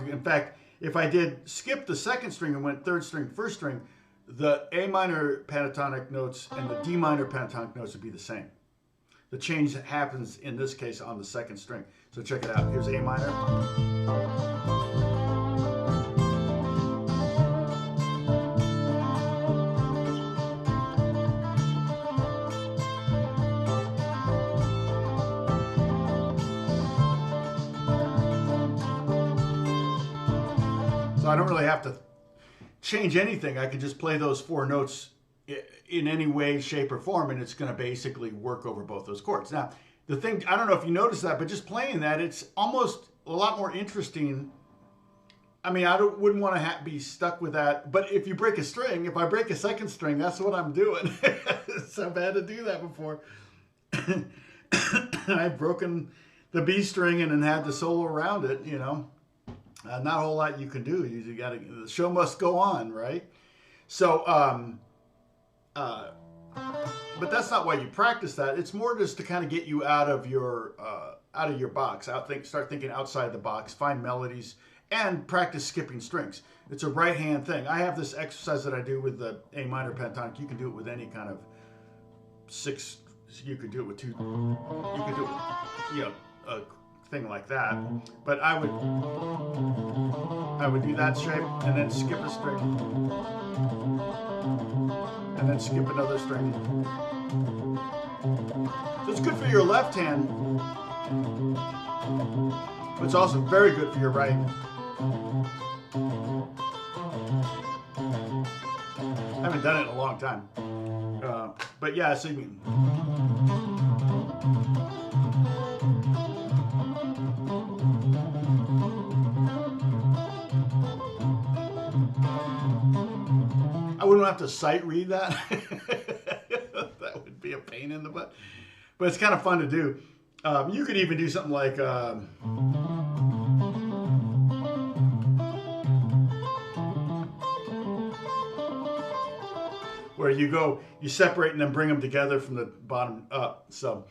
to, in fact, if I did skip the second string and went third string, first string, the A minor pentatonic notes and the D minor pentatonic notes would be the same. The change that happens in this case on the second string. So check it out. Here's A minor. So I don't really have to change anything. I can just play those 4 notes in any way, shape, or form, and it's going to basically work over both those chords. Now, the thing, I don't know if you noticed that, but just playing that, it's almost a lot more interesting I mean, wouldn't want to be stuck with that. But if you break a string, if I break a second string, that's what I'm doing. So I've had to do that before. I've broken the B string and then had to solo around it, you know. Not a whole lot you can do. You got to, the show must go on, right? So, but that's not why you practice that. It's more just to kind of get you out of your box. Start thinking outside the box. Find melodies and practice skipping strings. It's a right hand thing. I have this exercise that I do with the A minor pentatonic. You can do it with any kind of six. You could do it with two. You could do it with, you know, a thing like that. But I would do that shape and then skip a string. And then skip another string. So it's good for your left hand, but it's also very good for your right. I haven't done it in a long time. But yeah, so you can. I wouldn't have to sight read that. That would be a pain in the butt. But it's kind of fun to do. You could even do something like where you separate and then bring them together from the bottom up. So,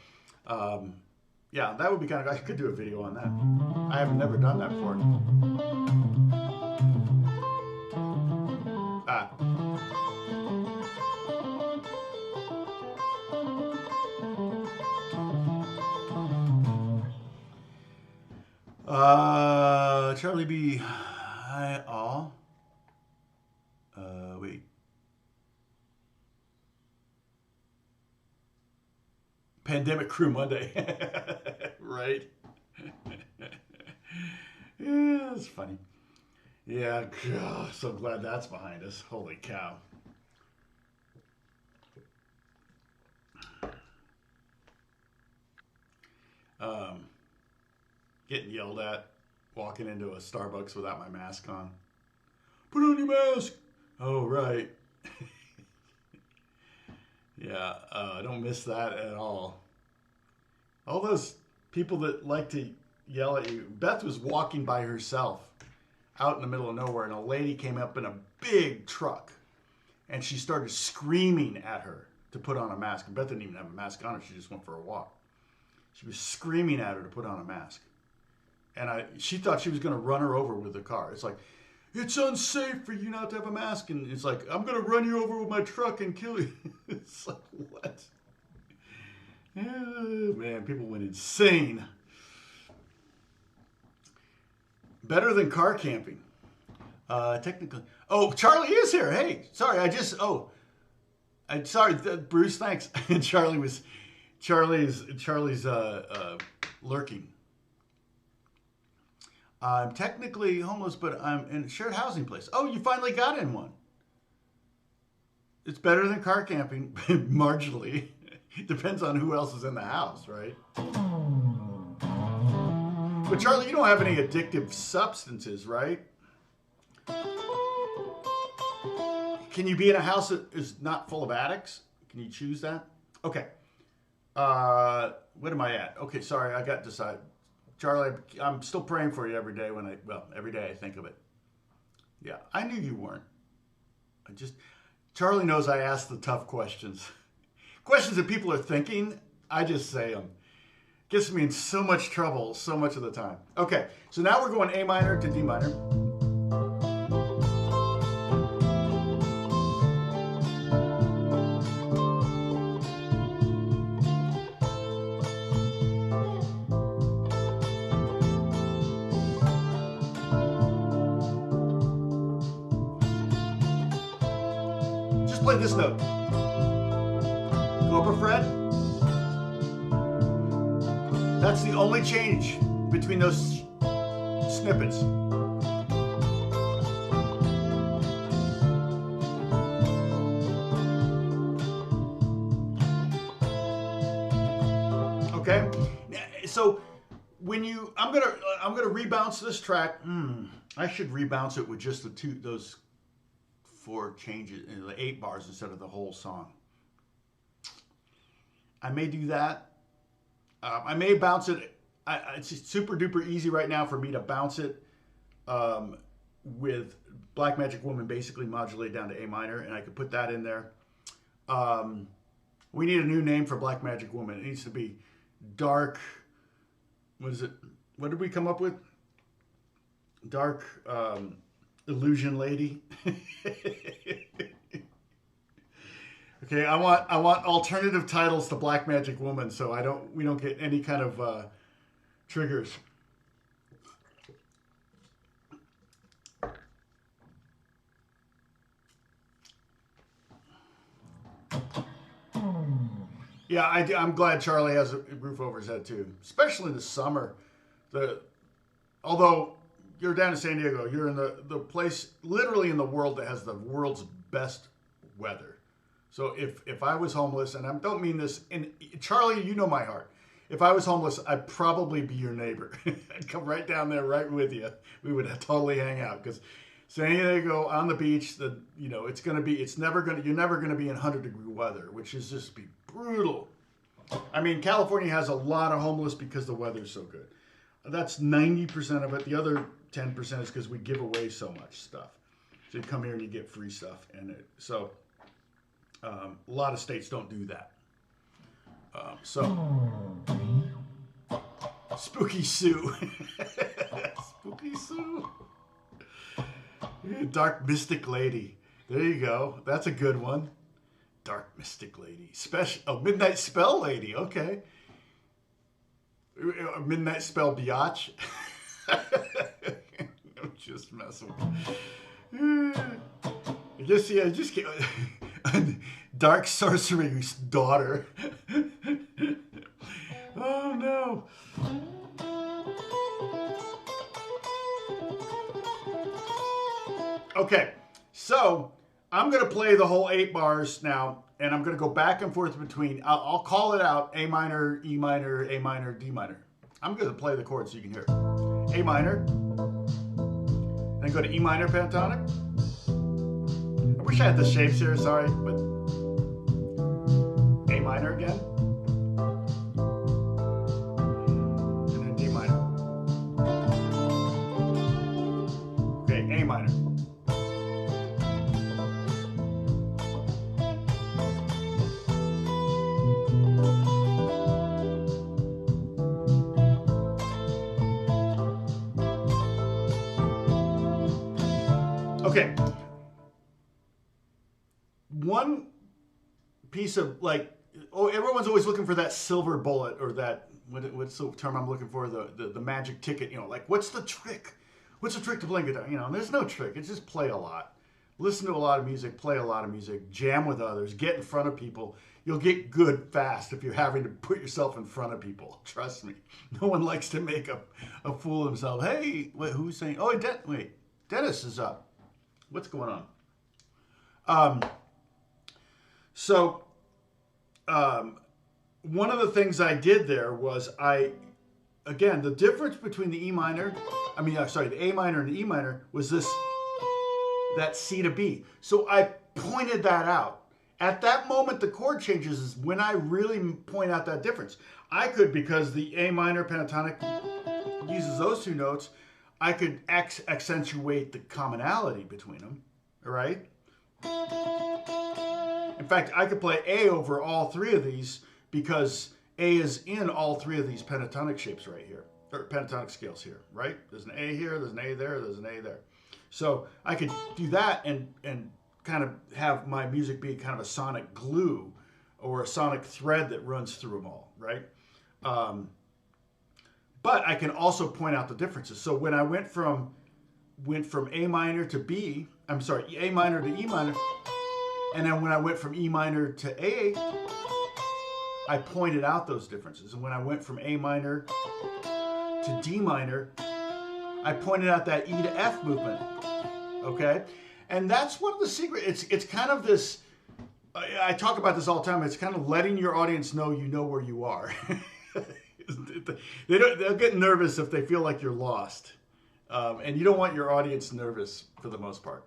yeah, that would be kind of, I could do a video on that. I haven't never done that before. Charlie B. Hi all. Wait. Pandemic Crew Monday. Right? Yeah, that's funny. Yeah, God, so glad that's behind us. Holy cow. Getting yelled at, walking into a Starbucks without my mask on. Put on your mask! Oh, right. Yeah, I don't miss that at all. All those people that like to yell at you. Beth was walking by herself out in the middle of nowhere, and a lady came up in a big truck, and she started screaming at her to put on a mask. And Beth didn't even have a mask on her. She just went for a walk. She was screaming at her to put on a mask. And she thought she was going to run her over with the car. It's like, it's unsafe for you not to have a mask. And it's like, I'm going to run you over with my truck and kill you. It's like, what? Man, people went insane. Better than car camping. Technically. Oh, Charlie is here. Hey, sorry. Sorry, Bruce, thanks. Charlie's lurking. I'm technically homeless, but I'm in a shared housing place. Oh, you finally got in one. It's better than car camping, marginally. Depends on who else is in the house, right? But Charlie, you don't have any addictive substances, right? Can you be in a house that is not full of addicts? Can you choose that? Okay. What am I at? Okay, sorry, I got decided. Charlie, I'm still praying for you every day every day I think of it. Yeah, I knew you weren't. Charlie knows I ask the tough questions. Questions that people are thinking, I just say them. Gets me in so much trouble so much of the time. Okay, so now we're going A minor to D minor. Play this note. Go up a fret. That's the only change between those snippets. Okay? So when I'm gonna rebounce this track. I should rebounce it with just those 4 changes, the 8 bars instead of the whole song. I may do that. I may bounce it. It's super duper easy right now for me to bounce it with Black Magic Woman basically modulated down to A minor, and I could put that in there. We need a new name for Black Magic Woman. It needs to be Dark. What is it? What did we come up with? Dark Illusion Lady. Okay, I want alternative titles to Black Magic Woman, so we don't get any kind of triggers. Yeah, I'm glad Charlie has a roof over his head too, especially in the summer. Although you're down in San Diego, you're in the place literally in the world that has the world's best weather. So if I was homeless, and I don't mean this, and Charlie, you know my heart. If I was homeless, I'd probably be your neighbor. I'd come right down there, right with you. We would totally hang out because San Diego on the beach. You're never gonna be in 100-degree weather, which is just be brutal. I mean, California has a lot of homeless because the weather's so good. That's 90% of it. The other 10% is because we give away so much stuff. So you come here and you get free stuff, and a lot of states don't do that. Spooky Sue. Spooky Sue. Dark Mystic Lady. There you go. That's a good one. Dark Mystic Lady. Midnight Spell Lady. Okay. Midnight Spell Biatch. I'm just messing with you. I just can't. Dark Sorcery's Daughter. Oh no. Okay, so I'm going to play the whole 8 bars now, and I'm going to go back and forth between, I'll call it out, A minor, E minor, A minor, D minor. I'm going to play the chords so you can hear it. A minor, then go to E minor pentatonic. I wish I had the shapes here, sorry, but A minor again. And then D minor. Okay, A minor. Okay. One piece of everyone's always looking for that silver bullet or that what's the term I'm looking for, the magic ticket, what's the trick? What's the trick to playing guitar? There's no trick. It's just play a lot. Listen to a lot of music, play a lot of music, jam with others, get in front of people. You'll get good fast if you're having to put yourself in front of people. Trust me. No one likes to make a fool of himself. Hey, wait, who's saying? Oh, Dennis is up. What's going on? One of the things I did there was the difference between the A minor and the E minor was that C to B. So I pointed that out. At that moment, the chord changes is when I really point out that difference. I could, because the A minor pentatonic uses those 2 notes, I could accentuate the commonality between them, all right? In fact, I could play A over all 3 of these because A is in all 3 of these pentatonic shapes right here, or pentatonic scales here, right? There's an A here, there's an A there, there's an A there. So I could do that and kind of have my music be kind of a sonic glue or a sonic thread that runs through them all, right? But I can also point out the differences. So when I went from A minor to A minor to E minor, and then when I went from E minor to A, I pointed out those differences. And when I went from A minor to D minor, I pointed out that E to F movement, okay? And that's one of the secrets. It's kind of this, I talk about this all the time, it's kind of letting your audience know you know where you are. They'll get nervous if they feel like you're lost. And you don't want your audience nervous for the most part.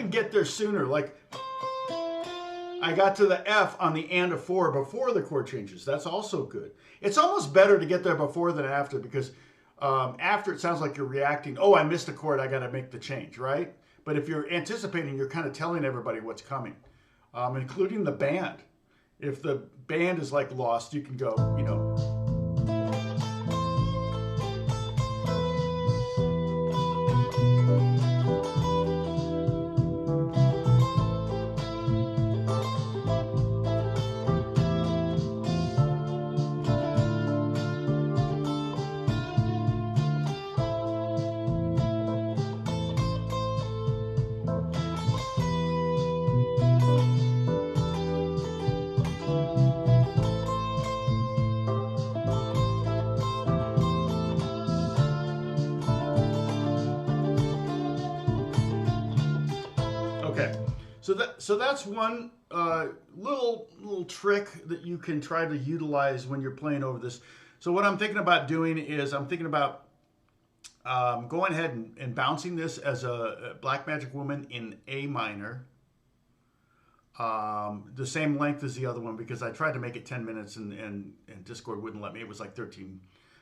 Get there sooner. Like I got to the F on the and of 4 before the chord changes. That's also good. It's almost better to get there before than after, because after it sounds like you're reacting. Oh, I missed a chord. I got to make the change, right? But if you're anticipating, you're kind of telling everybody what's coming, including the band. If the band is like lost, you can go, you know. So that's one little trick that you can try to utilize when you're playing over this. So what I'm thinking about doing is I'm thinking about going ahead and bouncing this as a Black Magic Woman in A minor, the same length as the other one, because I tried to make it 10 minutes and Discord wouldn't let me. It was like 13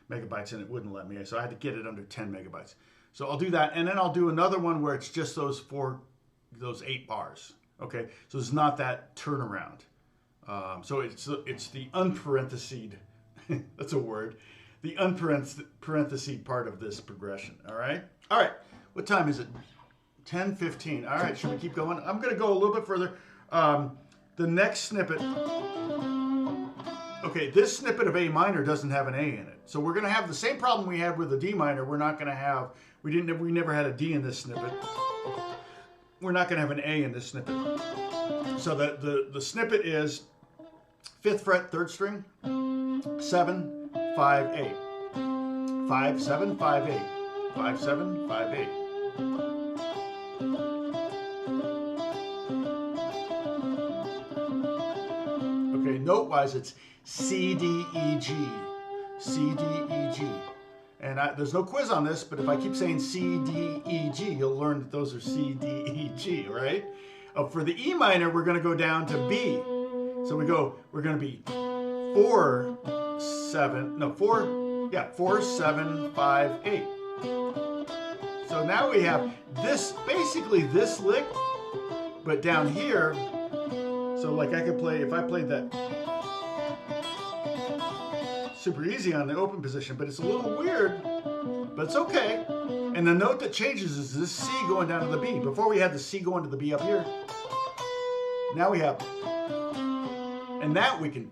megabytes and it wouldn't let me, so I had to get it under 10 megabytes. So I'll do that, and then I'll do another one where it's just those 8 bars. Okay, so it's not that turnaround. So it's the unparenthesed, that's a word, the unparenthesed part of this progression. All right. What time is it? 10:15. All right. Should we keep going? I'm going to go a little bit further. The next snippet. Okay, this snippet of A minor doesn't have an A in it, so we're going to have the same problem we had with the D minor. We're not going to have. We never had a D in this snippet. We're not going to have an A in this snippet. So the snippet is 5th fret, 3rd string, 7, 5, 8. 5, 7, 5, 8. 5, 7, 5, 8. Okay, note-wise, it's C, D, E, G. C, D, E, G. And there's no quiz on this, but if I keep saying C, D, E, G, you'll learn that those are C, D, E, G, right? For the E minor, we're going to go down to B. So we're going to be 4, 7, 5, 8. So now we have this, basically this lick, but down here, so like I could play, if I played that super easy on the open position, but it's a little weird, but it's okay. And the note that changes is this C going down to the B. Before we had the C going to the B up here. Now we have, and that we can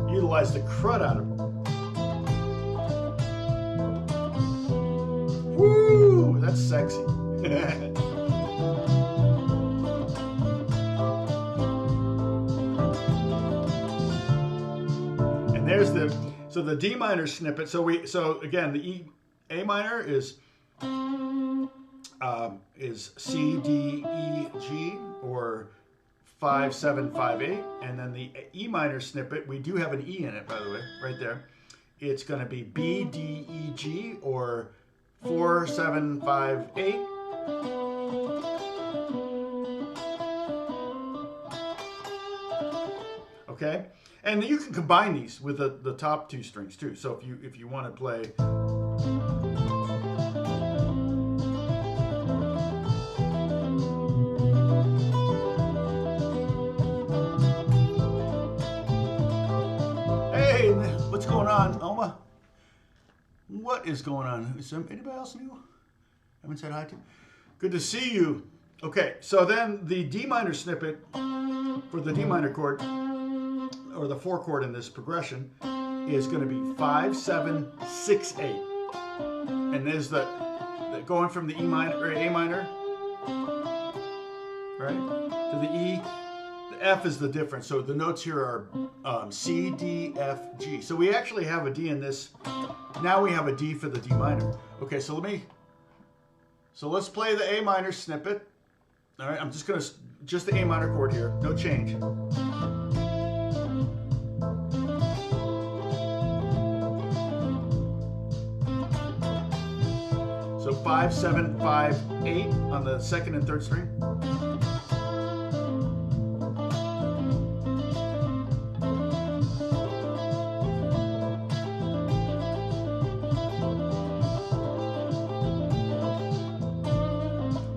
utilize the crud out of it. Woo, that's sexy. And there's the D minor snippet. So again, the A minor is C, D, E, G, or 5, 7, 5, 8, and then the E minor snippet, we do have an E in it, by the way, right there. It's going to be B, D, E, G, or 4, 7, 5, 8. Okay, and you can combine these with the top 2 strings too. So if you want to play. What's going on, Oma? What is going on? Is anybody else new? I haven't said hi to. Good to see you. Okay, so then the D minor snippet for the D minor chord, or the 4 chord in this progression, is going to be 5, 7, 6, 8. And there's the going from the E minor or A minor, right, to the E. The F is the difference. So the notes here are C, D, F, G. So we actually have a D in this. Now we have a D for the D minor. Okay, so let's play the A minor snippet. All right, I'm just the A minor chord here, no change. So 5, 7, 5, 8 on the second and third string.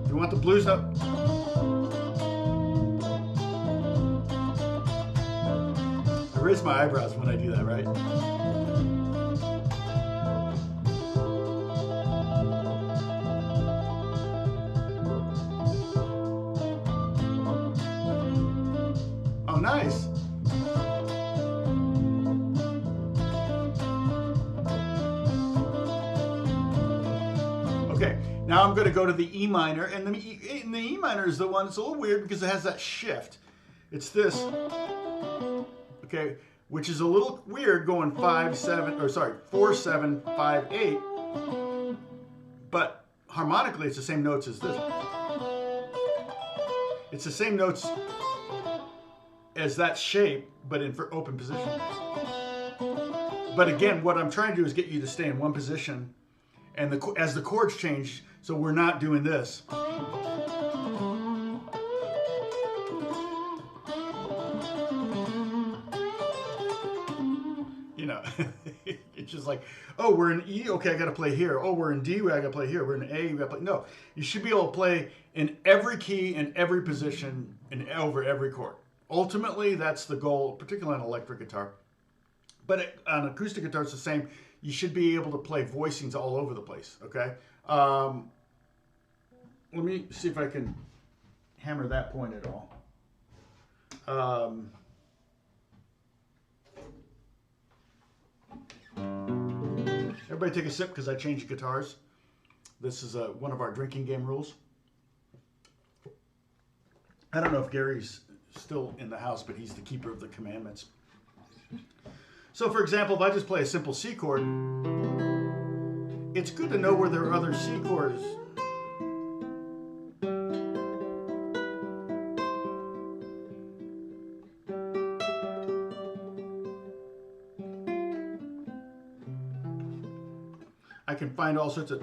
Do you want the blues note? I raise my eyebrows when I do that, right? Oh, nice. Okay, now I'm going to go to the E minor, and the E minor is the one that's a little weird because it has that shift. It's this, okay, which is a little weird going 4, 7, 5, 8, but harmonically it's the same notes as this. It's the same notes as that shape, but in for open position. But again, what I'm trying to do is get you to stay in one position, and as the chords change, so we're not doing this. You know, it's just like, oh, we're in E, okay, I gotta play here. Oh, we're in D, I gotta play here. We're in A, we gotta play. No, you should be able to play in every key, in every position, and over every chord. Ultimately, that's the goal, particularly on electric guitar. But on acoustic guitar, it's the same. You should be able to play voicings all over the place, okay? Let me see if I can hammer that point at all. Everybody take a sip because I changed guitars. This is one of our drinking game rules. I don't know if Gary's still in the house, but he's the keeper of the commandments. So for example, if I just play a simple C chord, it's good to know where there are other C chords. I can find all sorts of...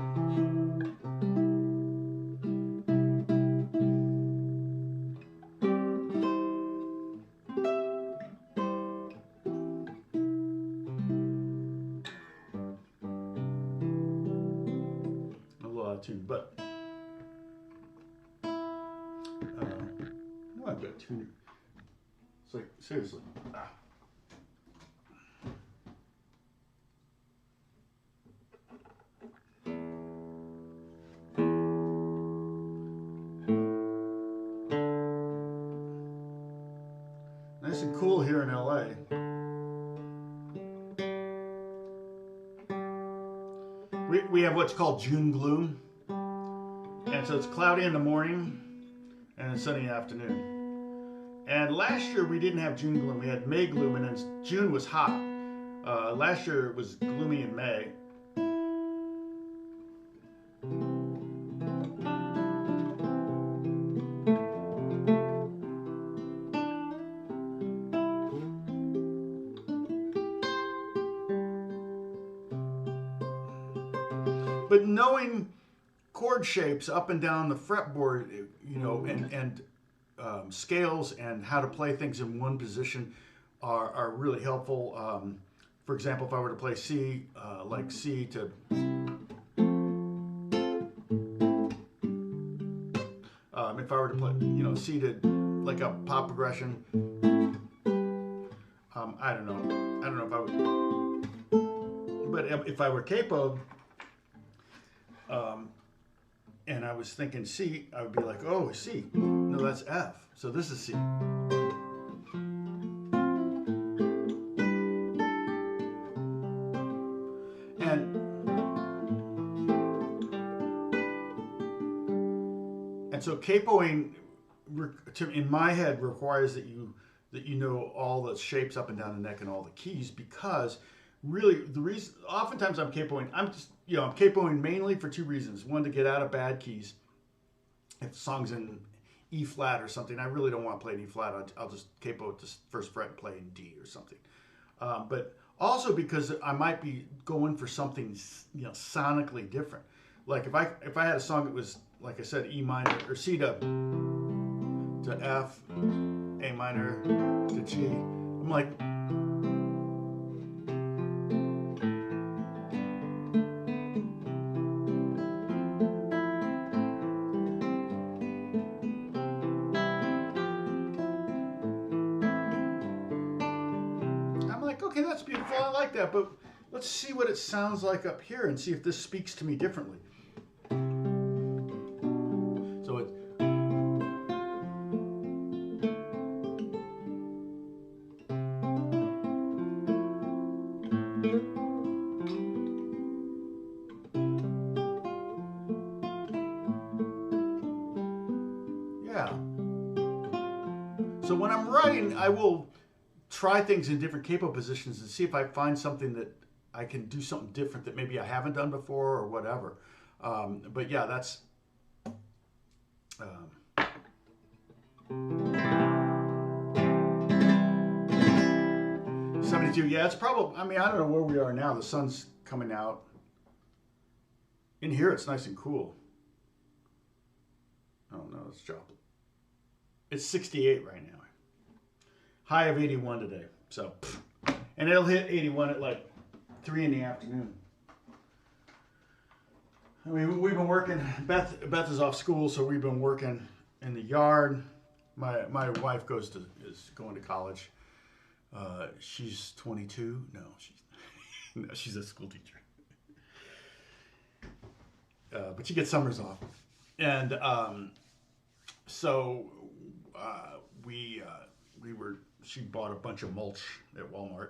tune, but no, I've got two. It's like seriously. Nice and cool here in LA. We have what's called June gloom. And so it's cloudy in the morning and sunny in the afternoon. And last year we didn't have June gloom, we had May gloom, and then June was hot. Last year it was gloomy in May. But knowing chord shapes up and down the fretboard, you know, and scales and how to play things in one position are really helpful. For example, if I were to play C, like C to... if I were to play, you know, C to like a pop progression, I don't know if I would, but if I were capoed, and I was thinking C, I would be like, oh, C. No, that's F. So this is C. And so capoing, in my head, requires that you know all the shapes up and down the neck and all the keys, because really the reason oftentimes I'm capoing, I'm capoing mainly for two reasons. One, to get out of bad keys. If the song's in E flat or something, I really don't want to play in E flat. I'll just capo at the first fret and play in D or something. But also because I might be going for something sonically different. Like if I had a song that was, like I said, E minor or C to F, A minor to G, I'm like, okay, that's beautiful, I like that, but let's see what it sounds like up here and see if this speaks to me differently. So it, yeah. So when I'm writing, I will try things in different capo positions and see if I find something that I can do something different that maybe I haven't done before or whatever. But yeah, that's 72. Yeah, it's probably, I mean, I don't know where we are now. The sun's coming out. In here, it's nice and cool. Oh no, let's drop it. It's 68 right now. High of 81 today. So, and it'll hit 81 at like 3 in the afternoon. I mean, we've been working. Beth is off school, so we've been working in the yard. My wife is going to college. She's 22. No, she's a school teacher. But she gets summers off, and so she bought a bunch of mulch at Walmart,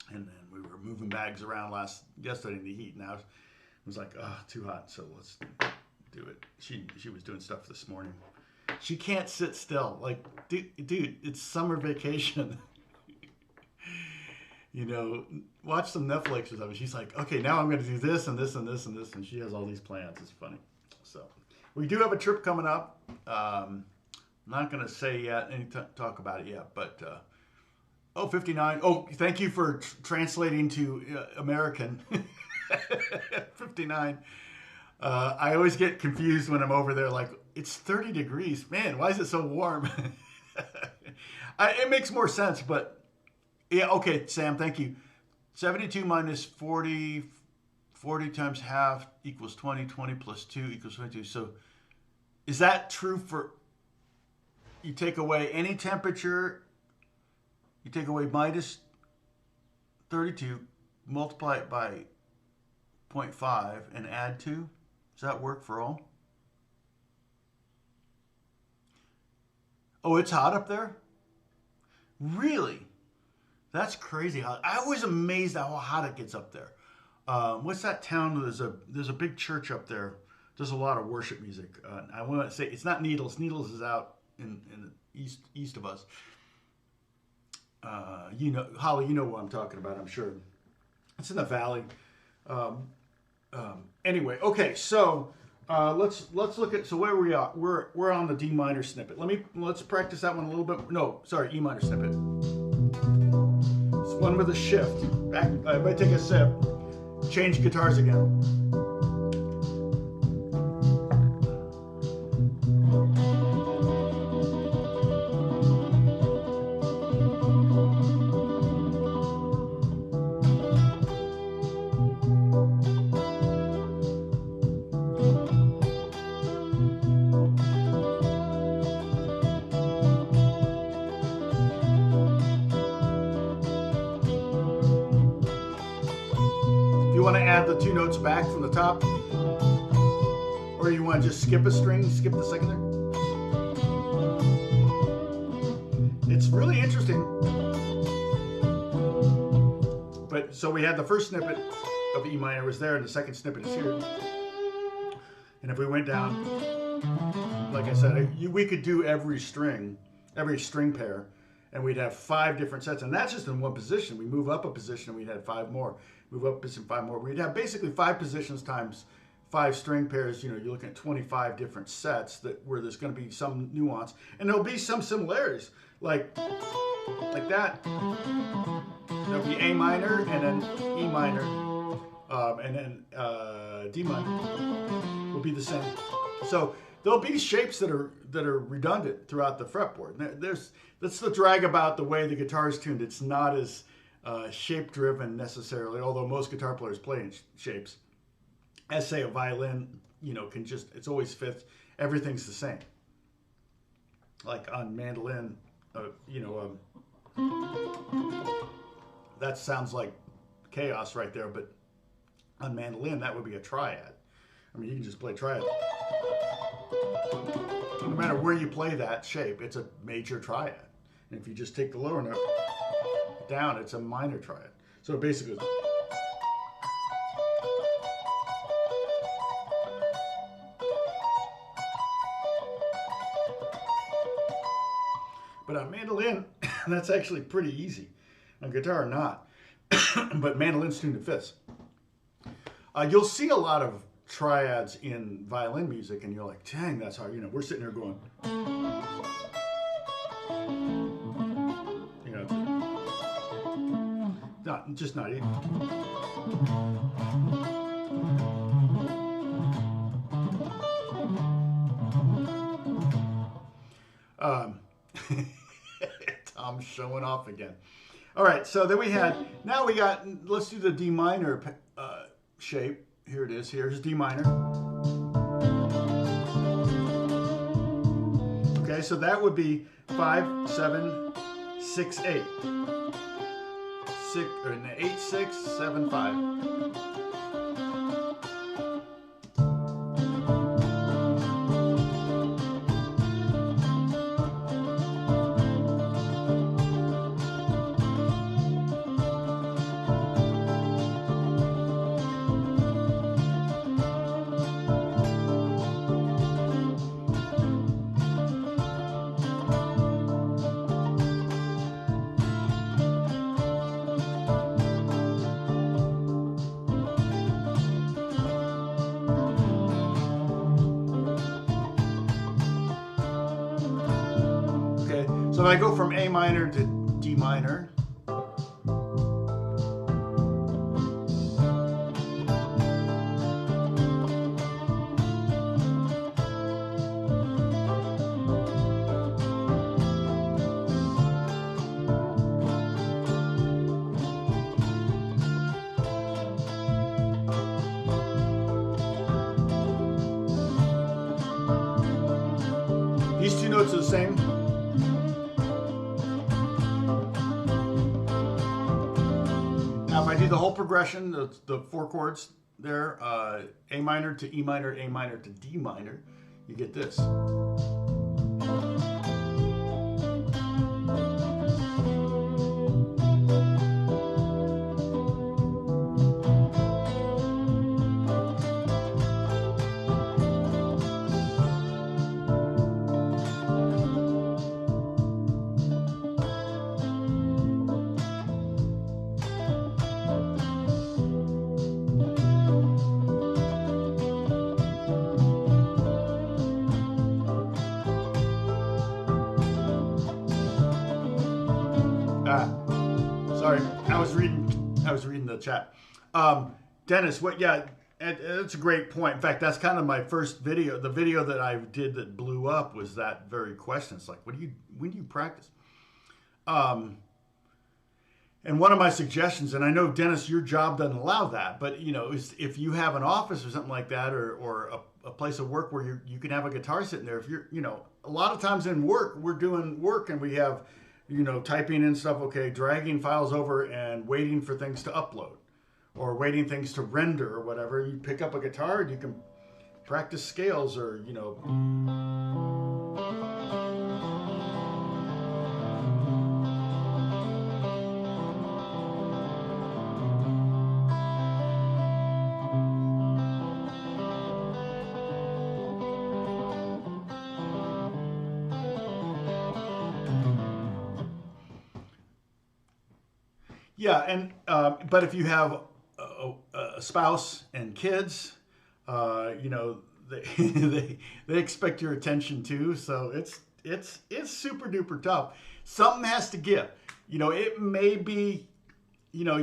and then we were moving bags around yesterday in the heat. Now it was like, too hot, so let's do it. She was doing stuff this morning. She can't sit still. Like, dude, it's summer vacation. Watch some Netflix or something. She's like, okay, now I'm going to do this and this and this and this, and she has all these plans. It's funny. So we do have a trip coming up. I'm not going to say yet, talk about it yet, but 59. Oh, thank you for translating to American. 59. I always get confused when I'm over there, like, it's 30 degrees. Man, why is it so warm? It makes more sense, but yeah, okay, Sam, thank you. 72 minus 40, 40 times half equals 20, 20 plus 2 equals 22. So is that true for, you take away any temperature, you take away minus 32, multiply it by 0.5 and add 2? Does that work for all? Oh, it's hot up there? Really? That's crazy hot. I was amazed at how hot it gets up there. What's that town? There's a big church up there. Does a lot of worship music. I want to say it's not Needles. Needles is out in the east of us. Holly, you know what I'm talking about, I'm sure. It's in the valley. Anyway, okay, so let's look at, so where we are. We're on the D minor snippet. Let's practice that one a little bit. No, sorry, E minor snippet. It's one with a shift. Back. I might take a sip. Change guitars again. The two notes back from the top, or you want to just skip a string, skip the second there. It's really interesting. But so we had the first snippet of E minor was there, and the second snippet is here. And if we went down, like I said, we could do every string pair, and we'd have 5 different sets, and that's just in one position. We move up a position, and we'd have 5 more. Move up a position, 5 more. We'd have basically 5 positions times 5 string pairs. You know, you're looking at 25 different sets where there's going to be some nuance, and there'll be some similarities, like that. There'll be A minor, and then E minor, and then D minor will be the same. So there'll be shapes that are redundant throughout the fretboard. That's the drag about the way the guitar is tuned. It's not as shape driven necessarily, although most guitar players play in shapes. As say a violin, you know, it's always fifths. Everything's the same. Like on mandolin, that sounds like chaos right there, but on mandolin that would be a triad. I mean, you can just play triad. No matter where you play that shape, it's a major triad. And if you just take the lower note down, it's a minor triad. So basically, but on mandolin, that's actually pretty easy. On guitar, not. But mandolin's tuned to fifths. You'll see a lot of triads in violin music, and you're like, dang, that's hard. You know, we're sitting here going, you know, just not easy. Tom's showing off again. All right, so then let's do the D minor shape. Here it is. Here's D minor. Okay, so that would be 5, 7, 6, 8. 8, 6, 7, 5. So if I go from A minor to D minor, these two notes are the same. Now, if I do the whole progression, the 4 chords there, A minor to E minor, A minor to D minor, you get this. Sorry, I was reading the chat. Dennis, it's a great point. In fact, that's kind of my first video. The video that I did that blew up was that very question. It's like, when do you practice? And one of my suggestions, and I know, Dennis, your job doesn't allow that, but you know, if you have an office or something like that, or a place of work where you can have a guitar sitting there. If you're, you know, a lot of times in work, we're doing work and we have, you know, typing in stuff, okay, dragging files over and waiting for things to upload or waiting things to render or whatever. You pick up a guitar and you can practice scales or, you know. Yeah, and but if you have a spouse and kids, you know, they expect your attention too. So it's super duper tough. Something has to give. You know, it may be, you know,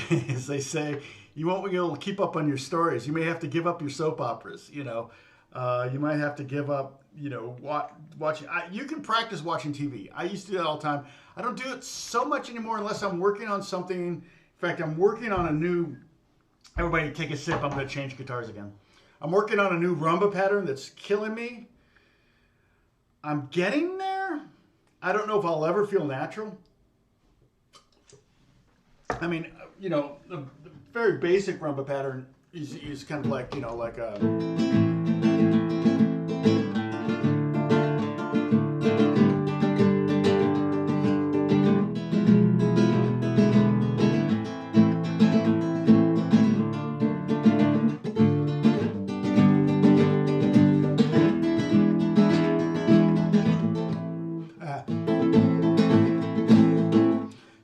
as they say, you won't be able to keep up on your stories. You may have to give up your soap operas. You know, you might have to give up. You know, watching. You can practice watching TV. I used to do that all the time. I don't do it so much anymore unless I'm working on something. In fact, I'm working on a new. Everybody, take a sip. I'm going to change guitars again. I'm working on a new rumba pattern that's killing me. I'm getting there. I don't know if I'll ever feel natural. I mean, you know, the very basic rumba pattern is kind of like, you know, like a.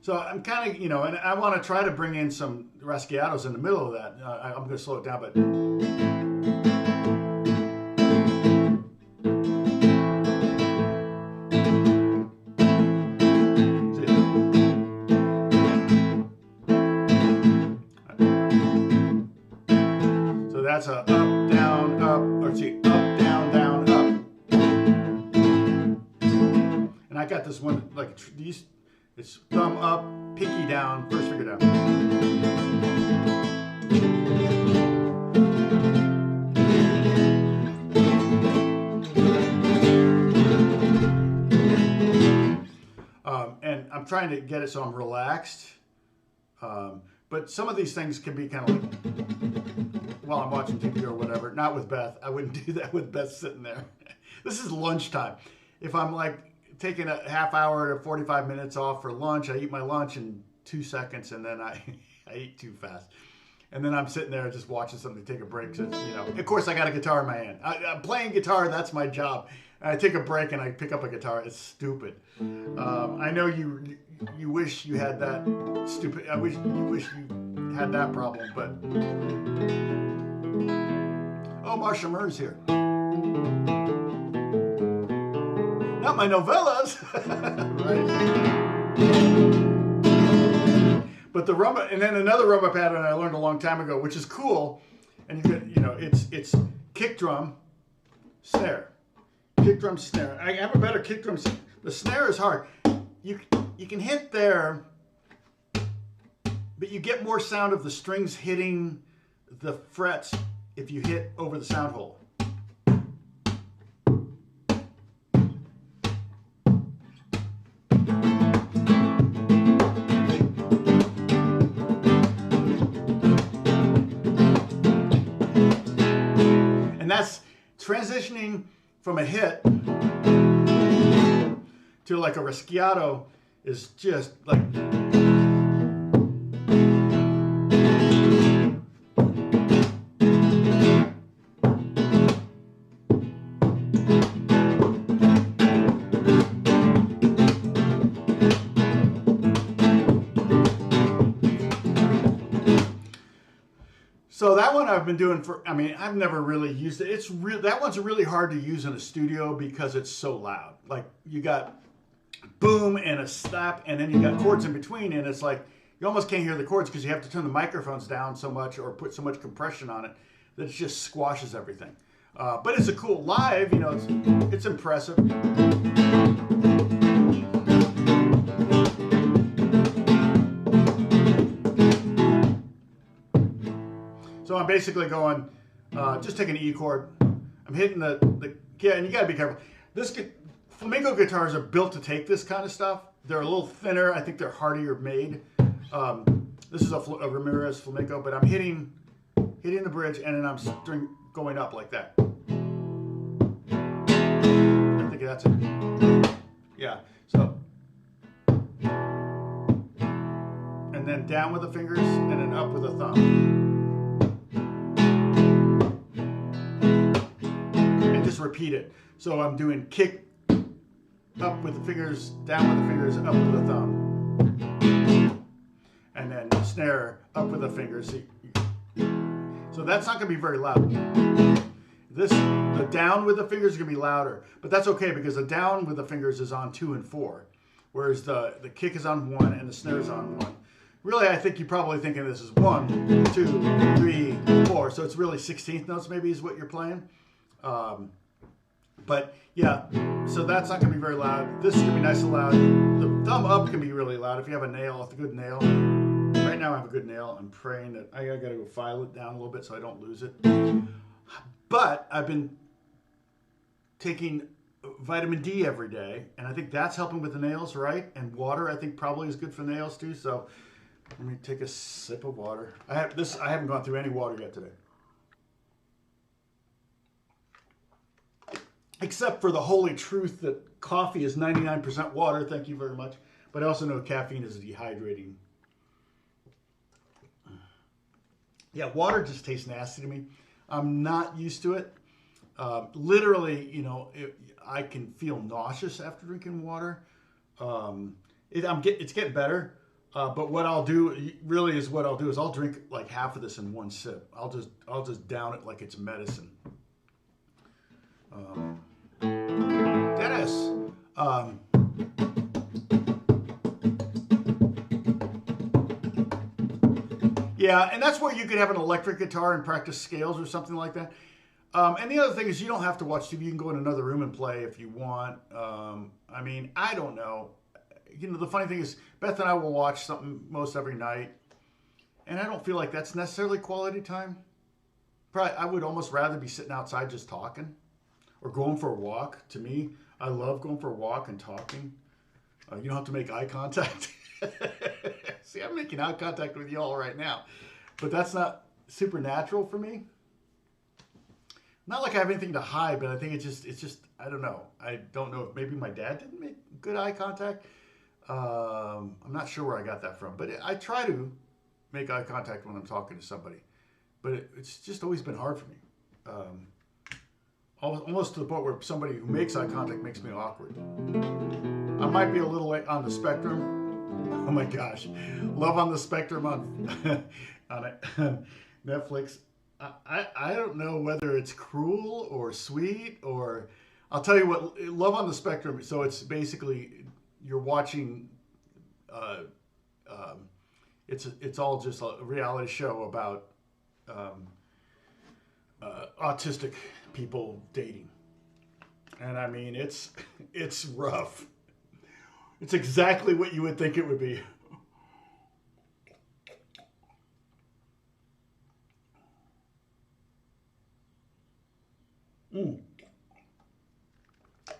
So I'm kind of, you know, and I want to try to bring in some rasgueados in the middle of that. I'm going to slow it down, but. So that's a up, down, up, or see, up, down, up. And I got this one, like these. It's thumb up, pinky down, first finger down. And I'm trying to get it so I'm relaxed. But some of these things can be kind of like, while I'm watching TV or whatever, not with Beth. I wouldn't do that with Beth sitting there. This is lunchtime. If I'm like, taking a half hour to 45 minutes off for lunch. I eat my lunch in 2 seconds, and then I eat too fast. And then I'm sitting there just watching something to take a break. So, you know, of course, I got a guitar in my hand. I'm playing guitar. That's my job. And I take a break and I pick up a guitar. It's stupid. I know you wish you had that stupid. You wish you had that problem, but oh, Marsha Murr's here. Not my novellas, right? But the rumba, and then another rumba pattern I learned a long time ago, which is cool, and you know, it's kick drum, snare, kick drum, snare. I have a better kick drum. The snare is hard. You can hit there, but you get more sound of the strings hitting the frets if you hit over the sound hole. And that's transitioning from a hit to like a rasgueado is just like. So that one I've been doing for, I mean, I've never really used it. That one's really hard to use in a studio because it's so loud. Like you got boom and a slap, and then you got chords in between, and it's like you almost can't hear the chords because you have to turn the microphones down so much or put so much compression on it that it just squashes everything. But it's a cool live, you know, it's impressive. So I'm basically going, just take an E chord. I'm hitting yeah, and you gotta be careful. Flamenco guitars are built to take this kind of stuff. They're a little thinner. I think they're hardier made. This is a Ramirez flamenco, but I'm hitting the bridge, and then I'm going up like that. I think that's it. Yeah. So, and then down with the fingers, and then up with the thumb. Just repeat it. So I'm doing kick up with the fingers, down with the fingers, up with the thumb. and then snare up with the fingers. So that's not going to be very loud. The down with the fingers is going to be louder, but that's okay because the down with the fingers is on 2 and 4, whereas the kick is on 1 and the snare is on 1. Really, I think you're probably thinking this is 1, 2, 3, 4. So it's really 16th notes maybe is what you're playing. But yeah, so that's not going to be very loud. This is going to be nice and loud. The thumb up can be really loud if you have a nail, it's a good nail. Right now I have a good nail. I'm praying that I got to go file it down a little bit so I don't lose it. But I've been taking vitamin D every day, and I think that's helping with the nails, right? And water, I think, probably is good for nails too. So let me take a sip of water. I haven't gone through any water yet today, except for the holy truth that coffee is 99% water. Thank you very much. But I also know caffeine is dehydrating. Yeah, water just tastes nasty to me. I'm not used to it. Literally, you know, I can feel nauseous after drinking water. It's getting better. But what I'll do really is I'll drink like half of this in one sip. I'll just down it like it's medicine. Dennis. Yeah, and that's where you could have an electric guitar and practice scales or something like that. And the other thing is you don't have to watch TV. You can go in another room and play if you want. I mean, I don't know. You know, the funny thing is Beth and I will watch something most every night. And I don't feel like that's necessarily quality time. Probably, I would almost rather be sitting outside just talking or going for a walk. To me, I love going for a walk and talking. You don't have to make eye contact. See, I'm making eye contact with you all right now. But that's not supernatural for me. Not like I have anything to hide, but I think it's just, I don't know. I don't know if maybe my dad didn't make good eye contact. I'm not sure where I got that from, but I try to make eye contact when I'm talking to somebody. But it's just always been hard for me. Almost to the point where somebody who makes eye contact makes me awkward. I might be a little on the spectrum. Oh my gosh. Love on the Spectrum on Netflix. I don't know whether it's cruel or sweet or I'll tell you what, Love on the Spectrum. So it's basically you're watching. It's all just a reality show about autistic people dating, and I mean it's rough. It's exactly what you would think it would be.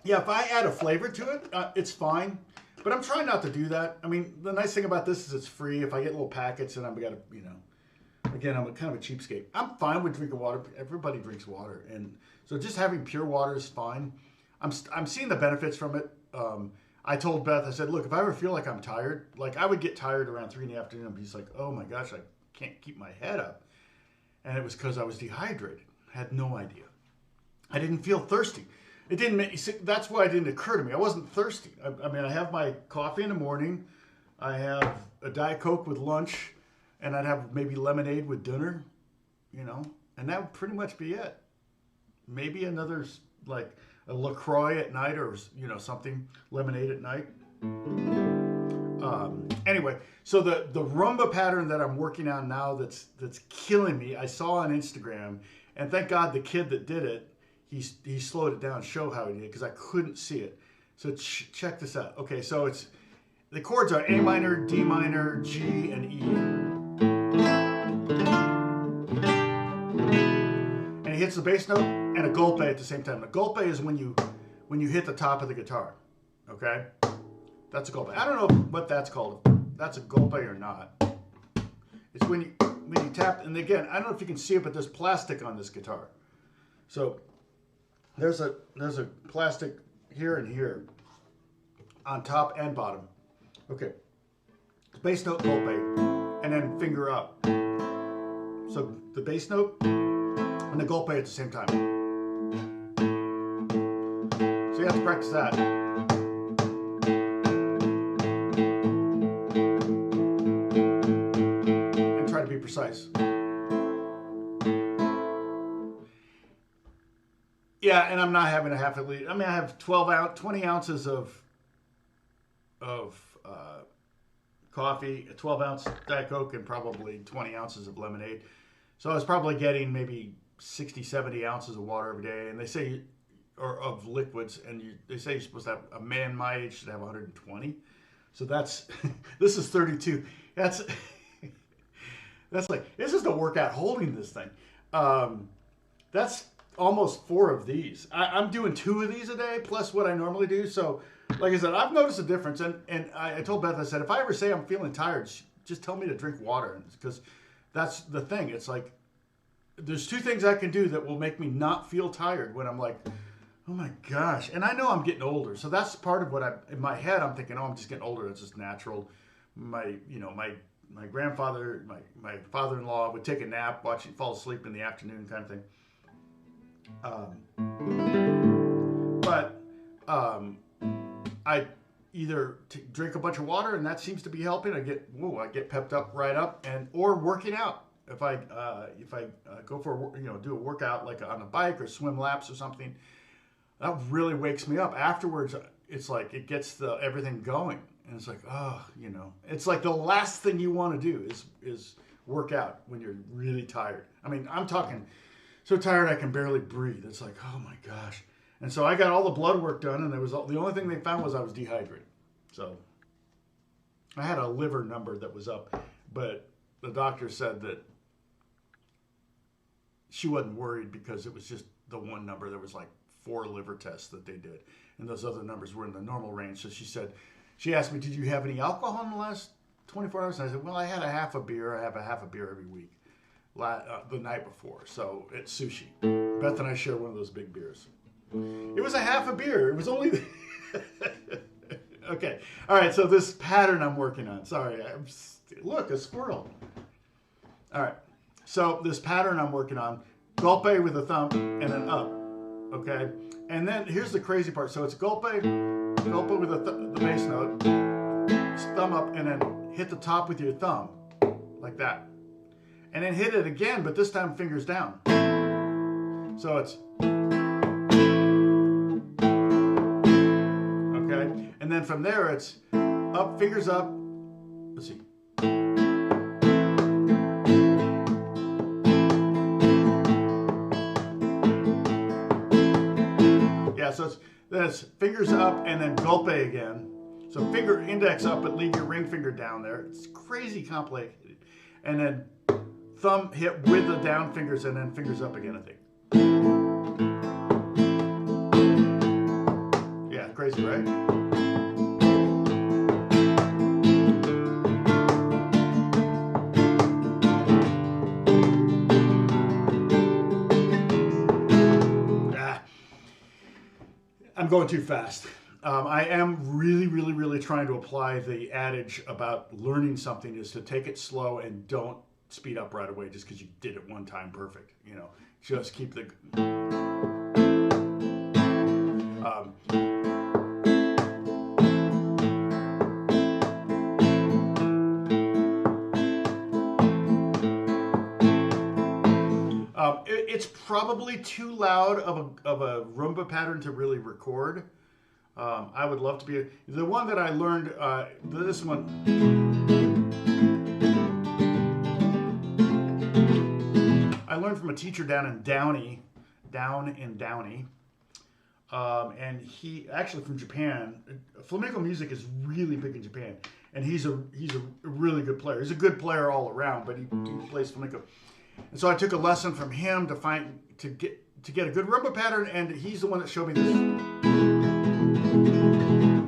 Yeah, if I add a flavor to it, it's fine. But I'm trying not to do that. I mean, the nice thing about this is it's free. If I get little packets and I've got to, you know, again, I'm kind of a cheapskate. I'm fine with drinking water. Everybody drinks water. And so just having pure water is fine. I'm seeing the benefits from it. I told Beth, I said, look, if I ever feel like I'm tired, like I would get tired around 3 in the afternoon and be like, oh my gosh, I can't keep my head up. And it was because I was dehydrated. I had no idea. I didn't feel thirsty. It didn't make, that's why it didn't occur to me. I wasn't thirsty. I mean, I have my coffee in the morning. I have a Diet Coke with lunch. And I'd have maybe lemonade with dinner, you know. And that would pretty much be it. Maybe another, like, a LaCroix at night or, you know, something, lemonade at night. Anyway, so the rumba pattern that I'm working on now that's killing me, I saw on Instagram. And thank God the kid that did it, he slowed it down, show how he did it, because I couldn't see it. So check this out. Okay, so the chords are A minor, D minor, G, and E. And he hits the bass note and a golpe at the same time. A golpe is when you hit the top of the guitar. Okay? That's a golpe. I don't know what that's called. If that's a golpe or not. It's when you tap, and again, I don't know if you can see it, but there's plastic on this guitar. So there's a plastic here and here on top and bottom. Okay. Bass note, golpe, and then finger up. So the bass note and the golpe at the same time. So you have to practice that. Yeah, and I'm not having a half a liter. I mean, I have 20 ounces of coffee, a 12-ounce Diet Coke, and probably 20 ounces of lemonade. So I was probably getting maybe 60, 70 ounces of water every day. And they say, or of liquids, and they say you're supposed to have, a man my age should have 120. So that's, this is 32. That's, that's like, this is the workout holding this thing. That's almost 4 of these. I'm doing 2 of these a day plus what I normally do. So, like I said, I've noticed a difference. And I told Beth, I said, if I ever say I'm feeling tired, just tell me to drink water. Because that's the thing. It's like, there's 2 things I can do that will make me not feel tired when I'm like, oh my gosh. And I know I'm getting older. So that's part of what in my head, I'm thinking, oh, I'm just getting older. It's just natural. My grandfather, my father-in-law would take a nap, fall asleep in the afternoon kind of thing. I either drink a bunch of water, and that seems to be helping. I get pepped up right up, or working out. If I go for do a workout like on a bike or swim laps or something, that really wakes me up. Afterwards, it's like it gets everything going, and it's like, it's like the last thing you want to do is work out when you're really tired. I mean, I'm talking so tired I can barely breathe. It's like, oh my gosh. And so I got all the blood work done, and the only thing they found was I was dehydrated. So I had a liver number that was up, but the doctor said that she wasn't worried because it was just the one number. There was like 4 liver tests that they did, and those other numbers were in the normal range. So she asked me, did you have any alcohol in the last 24 hours? And I said, well, I had a half a beer. I have a half a beer every week, the night before. So it's sushi. Beth and I share one of those big beers. It was a half a beer. It was only... Okay. All right, so this pattern I'm working on. Sorry. Look, a squirrel. All right. So this pattern I'm working on, golpe with a thumb and then up. Okay? And then here's the crazy part. So it's golpe with the bass note, thumb up, and then hit the top with your thumb, like that. And then hit it again, but this time fingers down. So it's... Okay? And then from there it's up, fingers up. Let's see. Yeah, so it's fingers up and then golpe again. So finger index up, but leave your ring finger down there. It's crazy complicated. And then thumb hit with the down fingers and then fingers up again, I think. Yeah, crazy, right? I'm going too fast. I am really, really, really trying to apply the adage about learning something is to take it slow and don't speed up right away just because you did it one time perfect. Just keep the... It's probably too loud of a rumba pattern to really record. I would love to be... The one that I learned, this one... I learned from a teacher down in Downey. And he, actually from Japan. Flamenco music is really big in Japan. And he's a really good player. He's a good player all around, but he plays flamenco. And so I took a lesson from him to get a good rumba pattern, and he's the one that showed me this.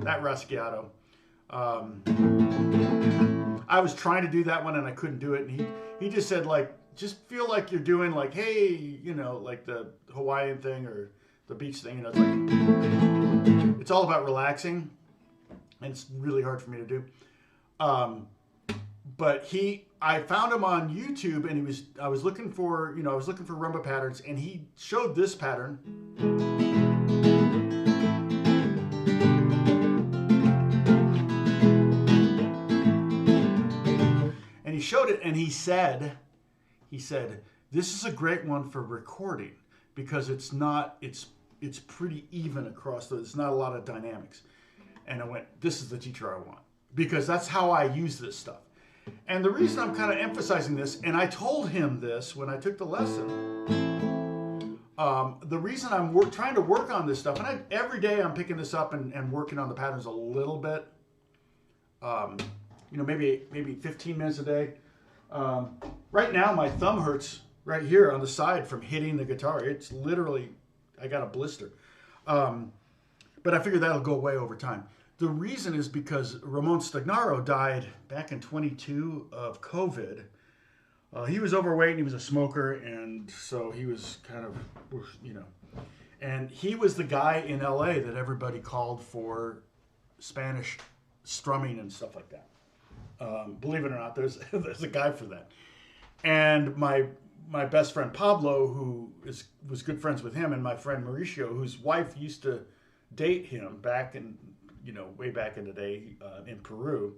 That Raschiato. I was trying to do that one and I couldn't do it, and he just said, like, just feel like you're doing, like, hey, like the Hawaiian thing or the beach thing. It's like, it's all about relaxing, and it's really hard for me to do. But I found him on YouTube, and I was looking for rumba patterns, and he showed this pattern. And he showed it, and he said, this is a great one for recording because it's it's pretty even across. There's not a lot of dynamics. And I went, this is the teacher I want, because that's how I use this stuff. And the reason I'm kind of emphasizing this, and I told him this when I took the lesson, the reason I'm trying to work on this stuff, and every day I'm picking this up and working on the patterns a little bit, maybe 15 minutes a day. Right now, my thumb hurts right here on the side from hitting the guitar. It's literally, I got a blister. But I figure that'll go away over time. The reason is because Ramon Stagnaro died back in 22 of COVID. He was overweight and he was a smoker, and so he was kind of, and he was the guy in LA that everybody called for Spanish strumming and stuff like that. Believe it or not, there's a guy for that. And my best friend Pablo, who was good friends with him, and my friend Mauricio, whose wife used to date him back in, way back in the day in Peru.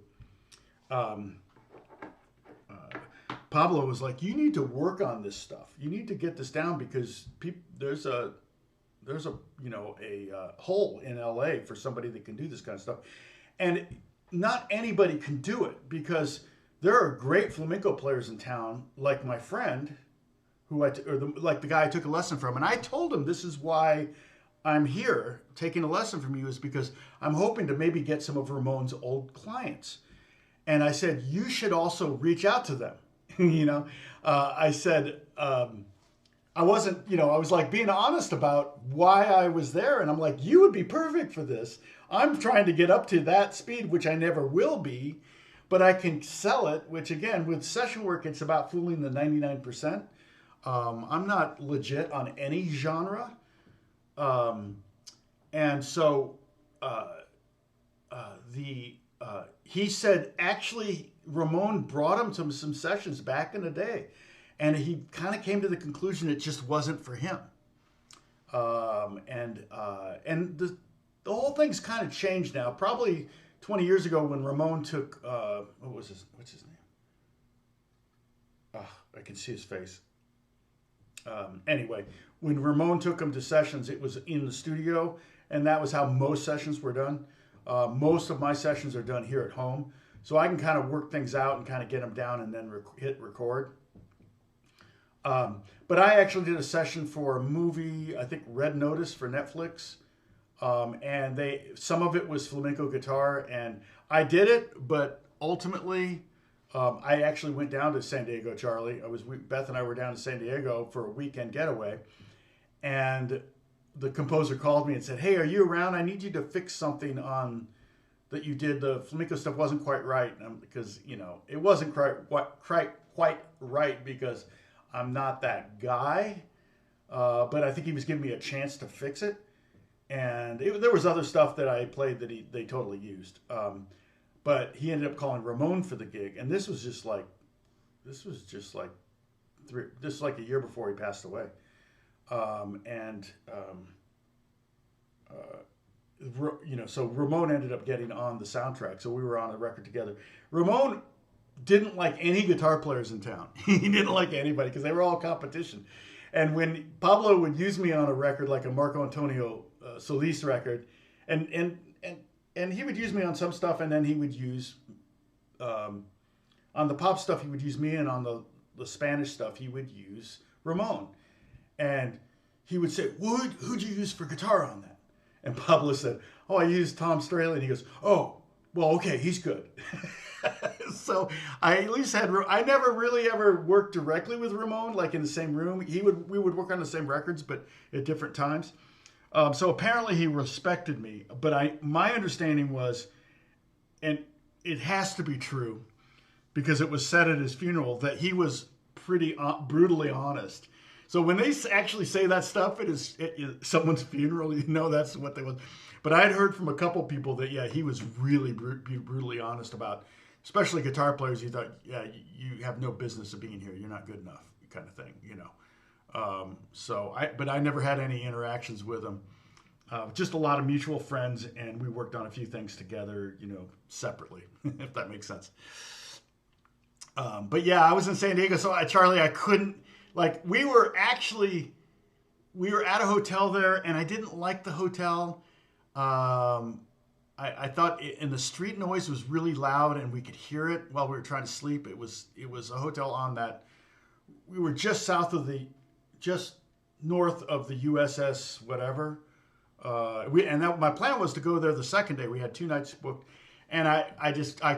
Pablo was like, you need to work on this stuff. You need to get this down, because there's a hole in LA for somebody that can do this kind of stuff. And not anybody can do it, because there are great flamenco players in town, like my friend, like the guy I took a lesson from. And I told him, this is why I'm here taking a lesson from you, is because I'm hoping to maybe get some of Ramon's old clients. And I said, you should also reach out to them. I said, I wasn't, I was like being honest about why I was there. And I'm like, you would be perfect for this. I'm trying to get up to that speed, which I never will be, but I can sell it, which again, with session work, it's about fooling the 99%. I'm not legit on any genre. And so he said, actually, Ramon brought him to some sessions back in the day, and he kind of came to the conclusion it just wasn't for him. And the whole thing's kind of changed now. Probably 20 years ago, when Ramon took what's his name? I can see his face. Anyway, when Ramon took him to sessions, it was in the studio, and that was how most sessions were done. Most of my sessions are done here at home, so I can kind of work things out and kind of get them down and then hit record. But I actually did a session for a movie, I think Red Notice for Netflix, and some of it was flamenco guitar, and I did it, but ultimately I actually went down to San Diego, Charlie. Beth and I were down to San Diego for a weekend getaway, and the composer called me and said, hey, are you around? I need you to fix something on that you did. The flamenco stuff wasn't quite right, because it wasn't quite right, because I'm not that guy, but I think he was giving me a chance to fix it. And there was other stuff that I played that they totally used. But he ended up calling Ramon for the gig, and this was just like a year before he passed away. So Ramon ended up getting on the soundtrack, so we were on a record together. Ramon didn't like any guitar players in town. He didn't like anybody, because they were all competition. And when Pablo would use me on a record, like a Marco Antonio Solis record, and he would use me on some stuff, and then he would use, on the pop stuff, he would use me, and on the Spanish stuff, he would use Ramon. And he would say, who'd you use for guitar on that? And Pablo said, oh, I used Tom Strahle. And he goes, oh, well, okay, he's good. So I at least I never really ever worked directly with Ramon, like in the same room. We would work on the same records, but at different times. So apparently he respected me. But my understanding was, and it has to be true, because it was said at his funeral, that he was pretty brutally honest. So when they actually say that stuff at someone's funeral, that's what they was. But I had heard from a couple people that, yeah, he was really brutally honest about, especially guitar players. He thought, yeah, you have no business of being here. You're not good enough, kind of thing, But I never had any interactions with him. Just a lot of mutual friends, and we worked on a few things together, separately, if that makes sense. But yeah, I was in San Diego, so Charlie, I couldn't. Like, we were actually we were at a hotel there, and I didn't like the hotel. I thought and the street noise was really loud, and we could hear it while we were trying to sleep. It was a hotel on that. We were just just north of the USS whatever. My plan was to go there the second day. We had 2 nights booked, and I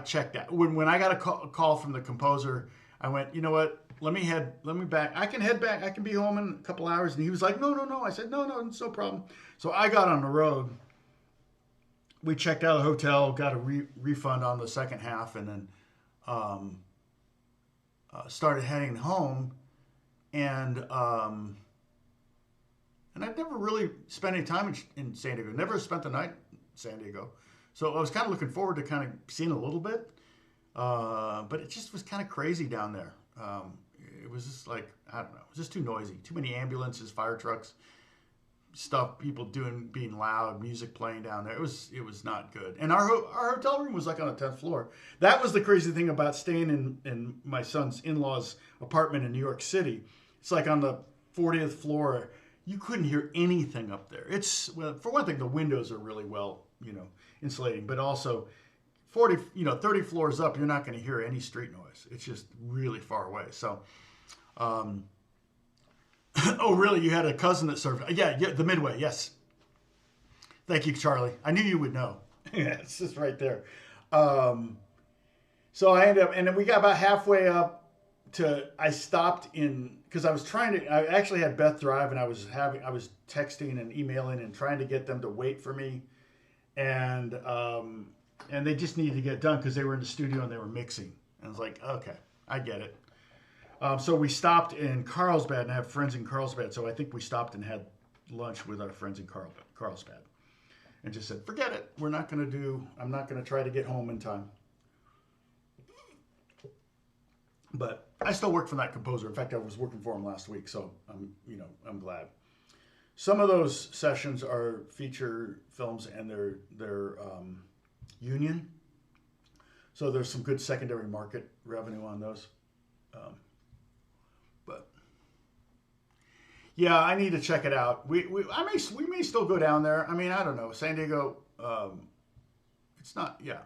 checked out. When I got a call from the composer, I went, you know what? Let me back. I can head back. I can be home in a couple hours. And he was like, no. I said, no, it's no problem. So I got on the road. We checked out of the hotel, got a refund on the second half, and then started heading home. And I've never really spent any time in San Diego. Never spent the night in San Diego. So I was kind of looking forward to kind of seeing a little bit. But it just was kind of crazy down there. It was just like, I don't know, it was just too noisy. Too many ambulances, fire trucks, stuff, people being loud, music playing down there. It was not good. And our hotel room was like on the 10th floor. That was the crazy thing about staying in my son's in-laws apartment in New York City. It's like on the 40th floor. You couldn't hear anything up there. Well, for one thing, the windows are really well, insulating, but also 30 floors up, you're not going to hear any street noise. It's just really far away. So, oh, really? You had a cousin that served? Yeah, the Midway. Yes. Thank you, Charlie. I knew you would know. Yeah, it's just right there. So I ended up, and then we got about halfway up I stopped in, because I actually had Beth drive, and I was texting and emailing and trying to get them to wait for me. And they just needed to get done because they were in the studio and they were mixing. And I was like, okay, I get it. So we stopped in Carlsbad, and I have friends in Carlsbad. So I think we stopped and had lunch with our friends in Carlsbad and just said, forget it. I'm not going to try to get home in time. But I still work for that composer. In fact, I was working for him last week. So I'm glad. Some of those sessions are feature films, and they're union. So there's some good secondary market revenue on those. But yeah, I need to check it out. We may still go down there. I mean, I don't know. San Diego, it's not, yeah.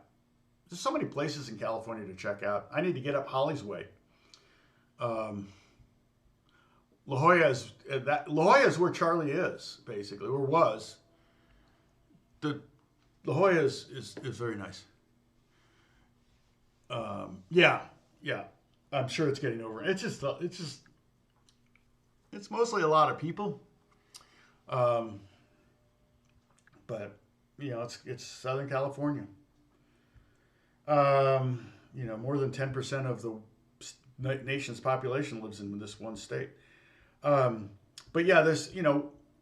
There's so many places in California to check out. I need to get up Holly's Way. La Jolla is where Charlie is, basically, or was. La Jolla is very nice. Yeah. I'm sure it's getting over. It's mostly a lot of people. But it's Southern California. More than 10% of the nation's population lives in this one state. But yeah,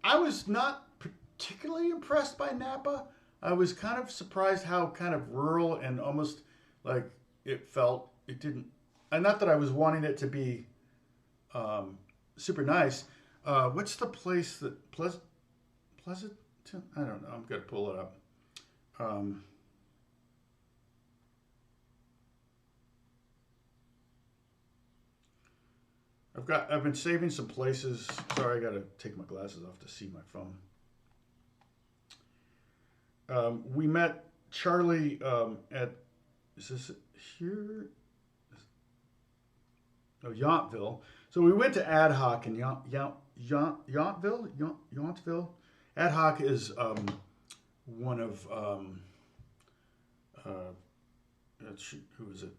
I was not particularly impressed by Napa. I was kind of surprised how kind of rural and almost like it felt. It didn't, and not that I was wanting it to be super nice. What's the place that Pleasant? I don't know. I'm gonna pull it up. I've been saving some places. Sorry, I got to take my glasses off to see my phone. We met Charlie at, is this here? Oh, Yountville. So we went to Ad Hoc in Yountville. Ad Hoc is one of, who is it?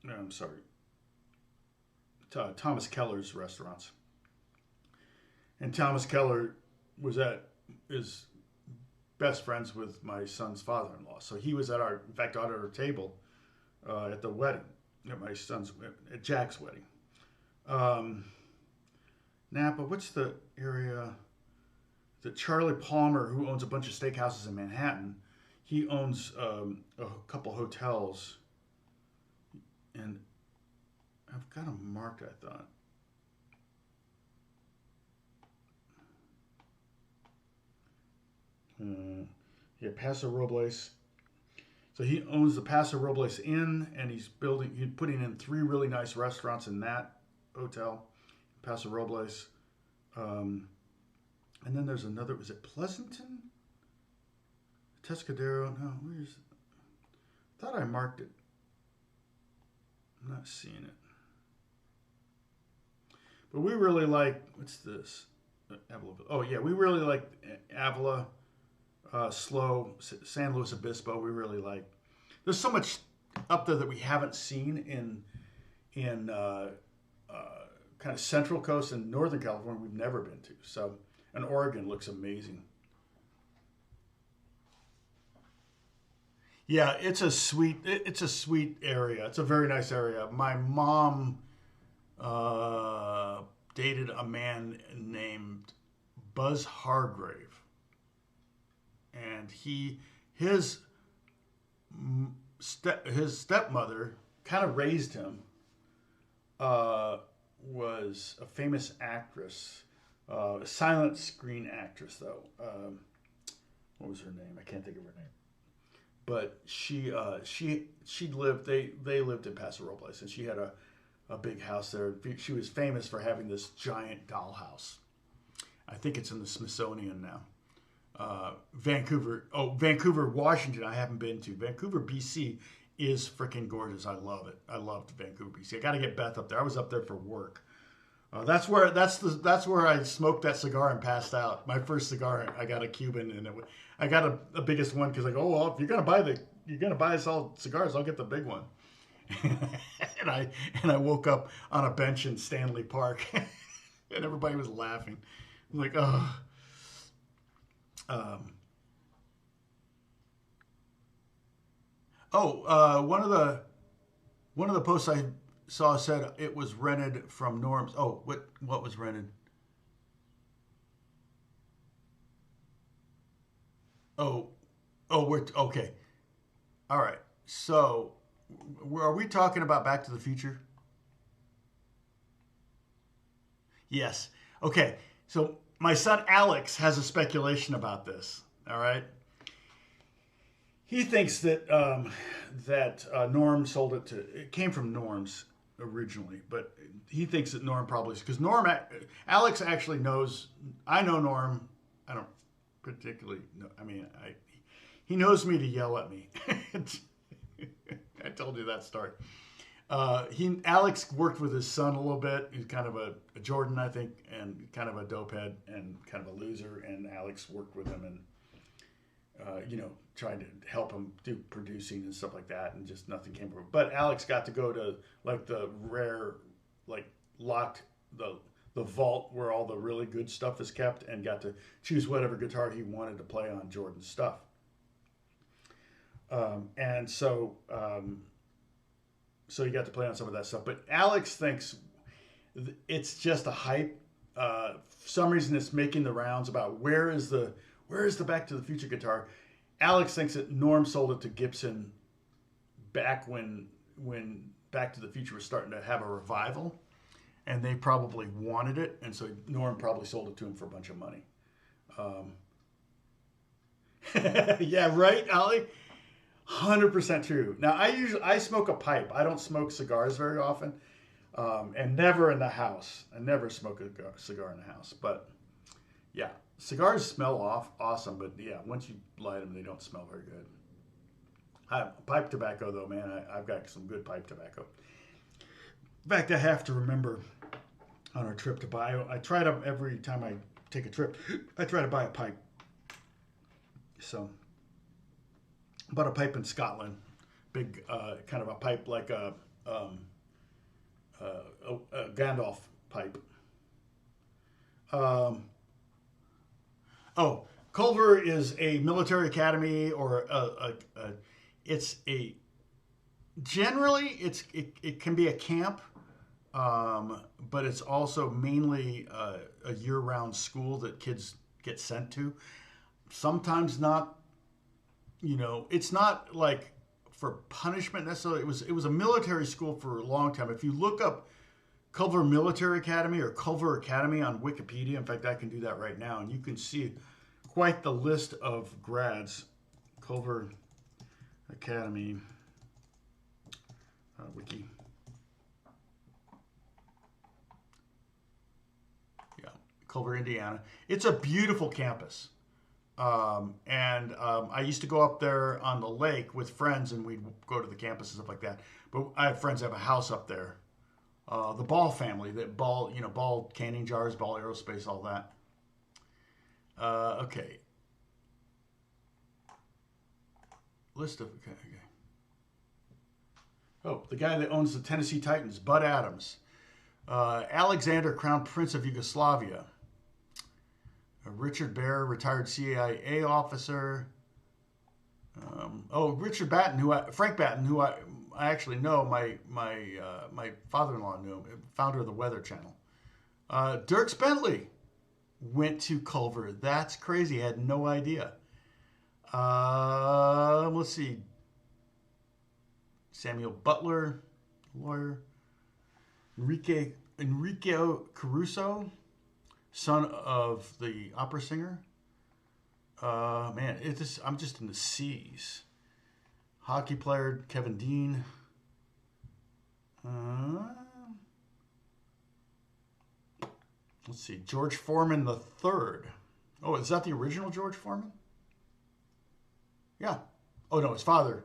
I'm sorry. Thomas Keller's restaurants. And Thomas Keller is best friends with my son's father-in-law. So he was at our table at the wedding, at Jack's wedding. Napa, what's the area? The Charlie Palmer, who owns a bunch of steakhouses in Manhattan, he owns a couple hotels. And I've got them marked, I thought. Yeah, Paso Robles. So he owns the Paso Robles Inn, and he's putting in 3 really nice restaurants in that Hotel, Paso Robles. And then there's another, is it Pleasanton? Tescadero? No, where's, thought I marked it. I'm not seeing it. But we really like, what's this? Avila. Oh, yeah, we really like Avila, Slow, San Luis Obispo. We really like. There's so much up there that we haven't seen in kind of Central Coast and Northern California we've never been to. So, and Oregon looks amazing. Yeah, it's a sweet area. It's a very nice area. My mom dated a man named Buzz Hargrave, and his stepmother kind of raised him. Was a famous actress, a silent screen actress though. What was her name? I can't think of her name. But she lived. They lived in Paso Robles, and she had a big house there. She was famous for having this giant dollhouse. I think it's in the Smithsonian now. Vancouver, Washington. I haven't been to. Vancouver, BC is freaking gorgeous. I love it. I loved Vancouver, BC. I got to get Beth up there. I was up there for work. That's where I smoked that cigar and passed out. My first cigar, I got a Cuban, and I got a biggest one because I go, oh well, if you're gonna buy us all cigars, I'll get the big one. and I woke up on a bench in Stanley Park, and everybody was laughing. I'm like, oh. One of the posts I saw said it was rented from Norm's. Oh, what was rented? We're okay. All right. So, are we talking about Back to the Future? Yes. Okay. So my son Alex has a speculation about this. All right. He thinks that Norm sold it to. It came from Norm's originally, but he thinks that Norm probably, because Alex actually knows. I know Norm. I don't particularly know. I mean, he knows me to yell at me. I told you that story. Alex worked with his son a little bit. He's kind of a Jordan, I think, and kind of a dopehead and kind of a loser. And Alex worked with him and trying to help him do producing and stuff like that, and just nothing came from it. But Alex got to go to like the rare, like locked the vault where all the really good stuff is kept, and got to choose whatever guitar he wanted to play on Jordan's stuff. So he got to play on some of that stuff. But Alex thinks it's just a hype. For some reason, it's making the rounds about where is the Back to the Future guitar. Alex thinks that Norm sold it to Gibson back when Back to the Future was starting to have a revival, and they probably wanted it, and so Norm probably sold it to him for a bunch of money. Yeah, right, Ali? 100% true. Now, I smoke a pipe. I don't smoke cigars very often, and never in the house. I never smoke a cigar in the house. But yeah, cigars smell awesome, but yeah, once you light them, they don't smell very good. Pipe tobacco, though, man, I've got some good pipe tobacco. In fact, I have to remember on our trip to buy. I try to, every time I take a trip, I try to buy a pipe. So, bought a pipe in Scotland, big kind of a pipe like a Gandalf pipe. Culver is a military academy, or it can be a camp, but it's also mainly a year-round school that kids get sent to. Sometimes not, it's not like for punishment necessarily. It was a military school for a long time. If you look up Culver Military Academy or Culver Academy on Wikipedia, in fact, I can do that right now, and you can see quite the list of grads. Culver Academy wiki. Culver, Indiana. It's a beautiful campus. I used to go up there on the lake with friends, and we'd go to the campus and stuff like that. But I have friends that have a house up there. The Ball family, that Ball, Ball canning jars, Ball Aerospace, all that. Okay. List of okay. Oh, the guy that owns the Tennessee Titans, Bud Adams. Alexander, Crown Prince of Yugoslavia. Richard Baer, retired CIA officer. Richard Batten, Frank Batten, who I actually know. My father-in-law knew him, founder of the Weather Channel. Dierks Bentley went to Culver. That's crazy. I had no idea. Let's see. Samuel Butler, lawyer. Enrico Caruso, son of the opera singer. I'm just in the C's. Hockey player Kevin Dean. Let's see, George Foreman the third. Oh, is that the original George Foreman? Yeah. Oh no, his father,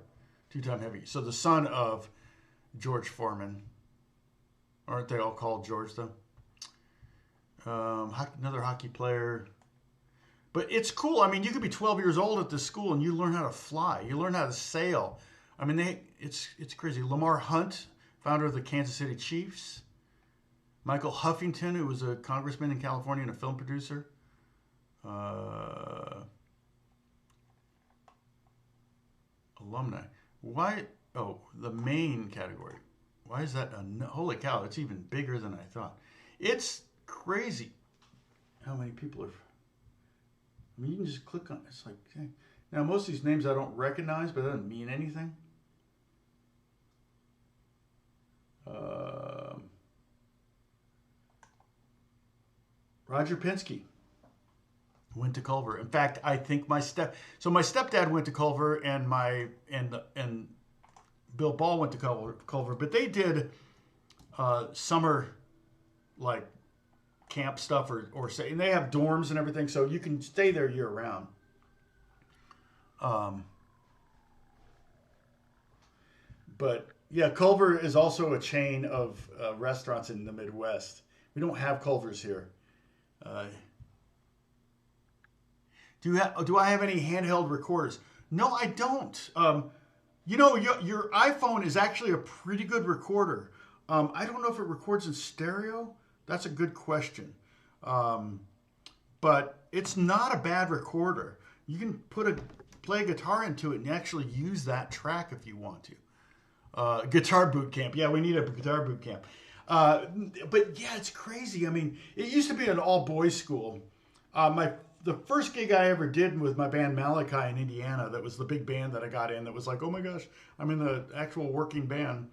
two-time heavy. So the son of George Foreman. Aren't they all called George though? Another hockey player. But it's cool. I mean, you could be 12 years old at this school and you learn how to fly. You learn how to sail. I mean, it's crazy. Lamar Hunt, founder of the Kansas City Chiefs. Michael Huffington, who was a congressman in California and a film producer. Alumni. Why? Oh, the main category. Why is that? Holy cow, it's even bigger than I thought. It's crazy how many people are. I mean, you can just click on it. It's like, okay. Now, most of these names I don't recognize, but that doesn't mean anything. Roger Penske went to Culver. In fact, I think my stepdad went to Culver, and and Bill Ball went to Culver, but they did summer like camp stuff or say, and they have dorms and everything, so you can stay there year round. But yeah, Culver is also a chain of restaurants in the Midwest. We don't have Culvers here. Do I have any handheld recorders? No, I don't. Your iPhone is actually a pretty good recorder. I don't know if it records in stereo. That's a good question. But it's not a bad recorder. You can play a guitar into it and actually use that track if you want to. Guitar boot camp. Yeah, we need a guitar boot camp. But yeah, it's crazy. I mean, it used to be an all-boys school. The first gig I ever did with my band Malachi in Indiana, that was the big band that I got in, that was like, oh my gosh, I'm in the actual working band.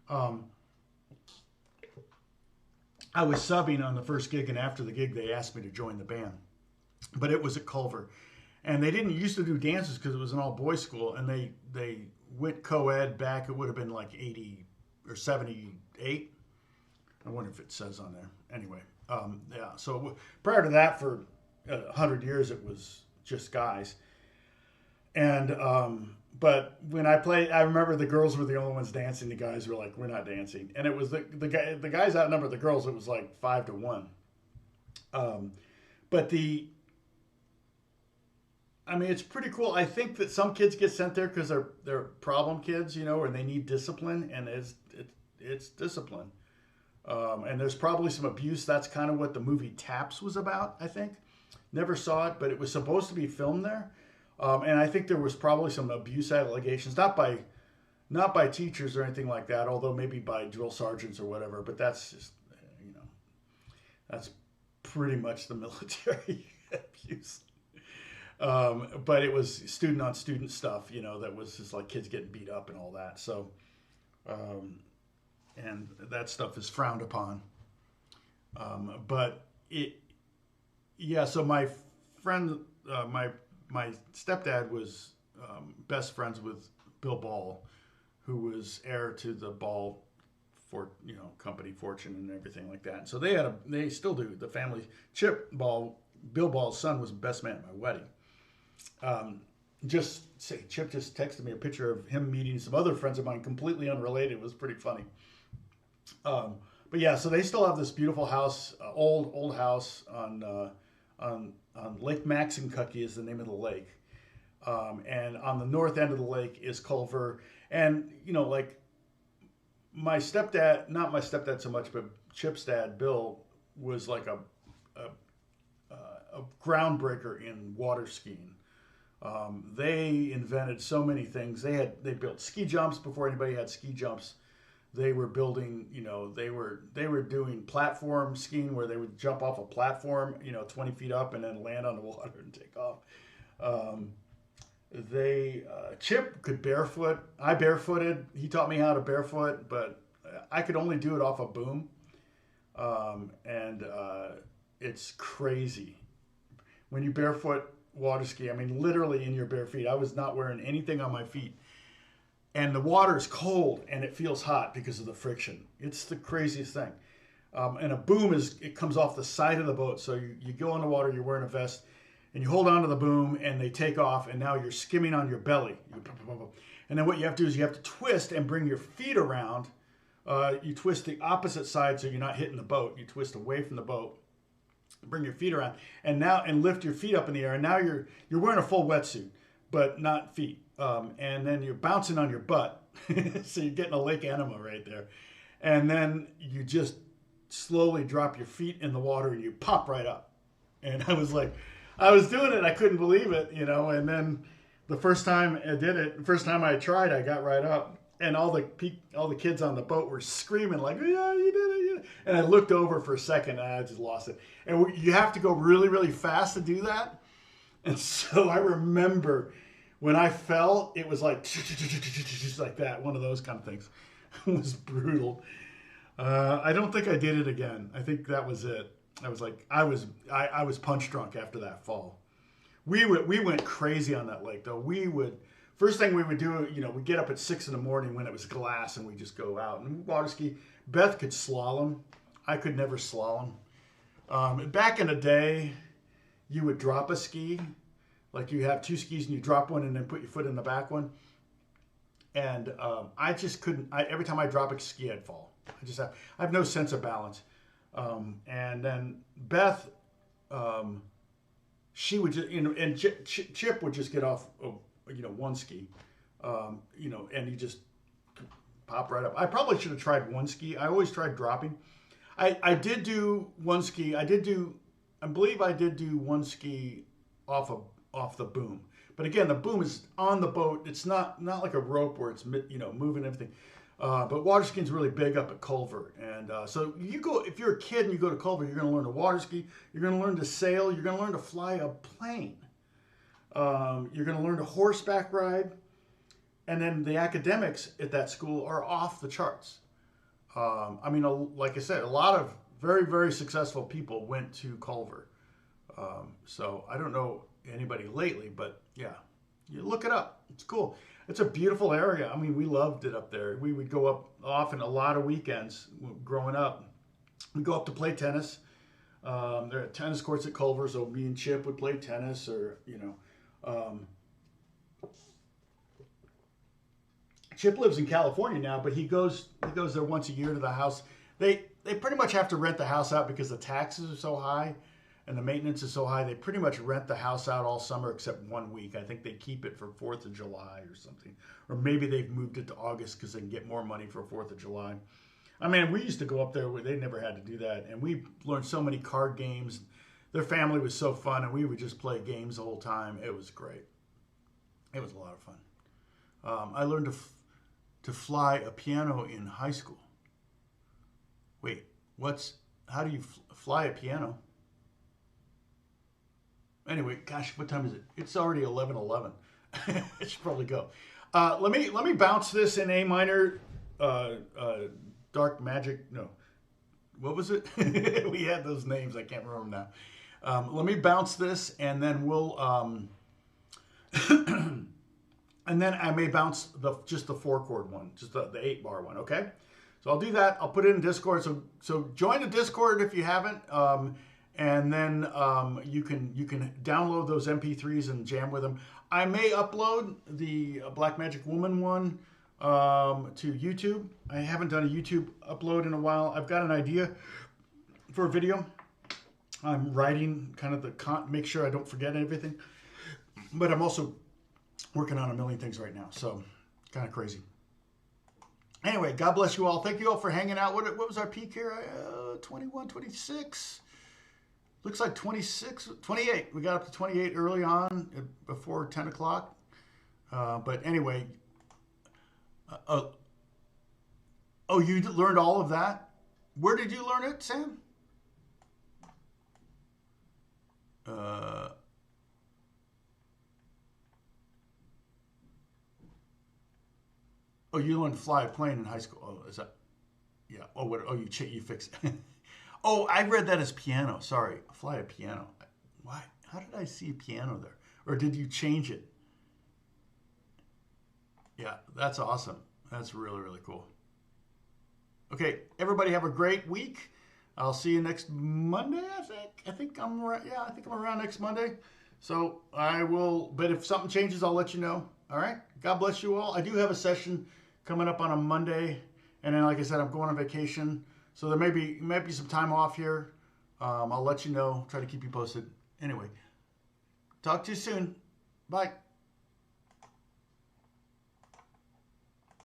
I was subbing on the first gig, and after the gig, they asked me to join the band. But it was at Culver. And they didn't used to do dances because it was an all-boys school, and they went co-ed back, it would have been like 80 or 78. I wonder if it says on there. Anyway, yeah. So prior to that, for 100 years, it was just guys. And but when I played, I remember the girls were the only ones dancing. The guys were like, "We're not dancing," and it was the guys outnumbered the girls. It was like 5-1. But I mean, it's pretty cool. I think that some kids get sent there because they're problem kids, and they need discipline, and it's discipline. And there's probably some abuse. That's kind of what the movie Taps was about, I think. Never saw it, but it was supposed to be filmed there. And I think there was probably some abuse allegations, not by teachers or anything like that, although maybe by drill sergeants or whatever. But that's just, that's pretty much the military abuse. But it was student on student stuff, that was just like kids getting beat up and all that. So, and that stuff is frowned upon. So my friend, my stepdad was best friends with Bill Ball, who was heir to the Ball company fortune and everything like that. And so they still do. The family, Bill Ball's son was the best man at my wedding. Chip just texted me a picture of him meeting some other friends of mine, completely unrelated. It was pretty funny. But yeah, so they still have this beautiful house, old house on Lake Maxinkuckee is the name of the lake. And on the north end of the lake is Culver. And, like my stepdad, not my stepdad so much, but Chip's dad, Bill, was like a groundbreaker in water skiing. They invented so many things. They built ski jumps before anybody had ski jumps. They were building, they were doing platform skiing where they would jump off a platform, 20 feet up and then land on the water and take off. Chip could barefoot. I barefooted. He taught me how to barefoot, but I could only do it off a boom. It's crazy. When you barefoot water ski, I mean, literally in your bare feet. I was not wearing anything on my feet. And the water is cold and it feels hot because of the friction. It's the craziest thing. And a boom it comes off the side of the boat. So you go in the water, you're wearing a vest, and you hold on to the boom and they take off, and now you're skimming on your belly. And then what you have to do is you have to twist and bring your feet around. You twist the opposite side so you're not hitting the boat. You twist away from the boat, bring your feet around, and lift your feet up in the air. And now you're wearing a full wetsuit, but not feet. And then you're bouncing on your butt. So you're getting a lake enema right there. And then you just slowly drop your feet in the water and you pop right up. And I was doing it. I couldn't believe it, and then the first time I did it, the first time I tried, I got right up. And all the kids on the boat were screaming like, yeah, you did it. Yeah. And I looked over for a second and I just lost it. And you have to go really, really fast to do that. And so I remember when I fell, it was like, just like that, one of those kind of things. It was brutal. I don't think I did it again. I think that was it. I was punch drunk after that fall. We went crazy on that lake though. First thing we would do, we'd get up at 6 a.m. when it was glass and we just go out and water ski. Beth could slalom. I could never slalom. Back in the day, you would drop a ski. Like you have two skis and you drop one and then put your foot in the back one. And I just couldn't. Every time I drop a ski, I'd fall. I have no sense of balance. And then Beth, she would just, and Chip would just get off, one ski, and you just pop right up. I probably should have tried one ski. I always tried dropping. I did do one ski. I believe I did do one ski off the boom. But again, the boom is on the boat. It's not like a rope where it's, moving everything. But water skiing is really big up at Culver. And so if you're a kid and you go to Culver, you're going to learn to water ski. You're going to learn to sail. You're going to learn to fly a plane. You're going to learn to horseback ride. And then the academics at that school are off the charts. Like I said, a lot of very, very successful people went to Culver. So I don't know anybody lately, but yeah, you look it up. It's cool. It's a beautiful area. We loved it up there. We would go up often, a lot of weekends growing up. We'd go up to play tennis. There are tennis courts at Culver, so me and Chip would play tennis, or Chip lives in California now, but he goes there once a year to the house. They pretty much have to rent the house out because the taxes are so high and the maintenance is so high. They pretty much rent the house out all summer except 1 week. I think they keep it for 4th of July or something. Or maybe they've moved it to August because they can get more money for 4th of July. We used to go up there where they never had to do that. And we learned so many card games. Their family was so fun, and we would just play games the whole time. It was great. It was a lot of fun. I learned to fly a piano in high school. Wait, how do you fly a piano? Anyway, gosh, what time is it? It's already 11:11. I should probably go. Let me bounce this in A minor. Dark Magic. No, what was it? We had those names. I can't remember now. Let me bounce this, and then we'll. And then I may bounce just the 4-chord one, just the 8-bar one. Okay. So I'll do that. I'll put it in Discord. So join the Discord if you haven't, and then you can download those MP3s and jam with them. I may upload the Black Magic Woman one to YouTube. I haven't done a YouTube upload in a while. I've got an idea for a video. I'm writing kind of make sure I don't forget everything. But I'm also working on a million things right now. So kind of crazy. Anyway, God bless you all. Thank you all for hanging out. What was our peak here? 21, 26. Looks like 26, 28. We got up to 28 early on before 10 o'clock. But anyway. Oh, you learned all of that? Where did you learn it, Sam? Oh, you learned to fly a plane in high school. Oh, is that? Yeah. Oh, what? Oh, you fixed it. Oh, I read that as piano. Sorry, fly a piano. Why? How did I see piano there? Or did you change it? Yeah, that's awesome. That's really, really cool. Okay, everybody have a great week. I'll see you next Monday, I think. I think I'm around next Monday. So I will, but if something changes, I'll let you know. All right? God bless you all. I do have a session coming up on a Monday. And then, like I said, I'm going on vacation. So there may be some time off here. I'll let you know. Try to keep you posted. Anyway, talk to you soon. Bye.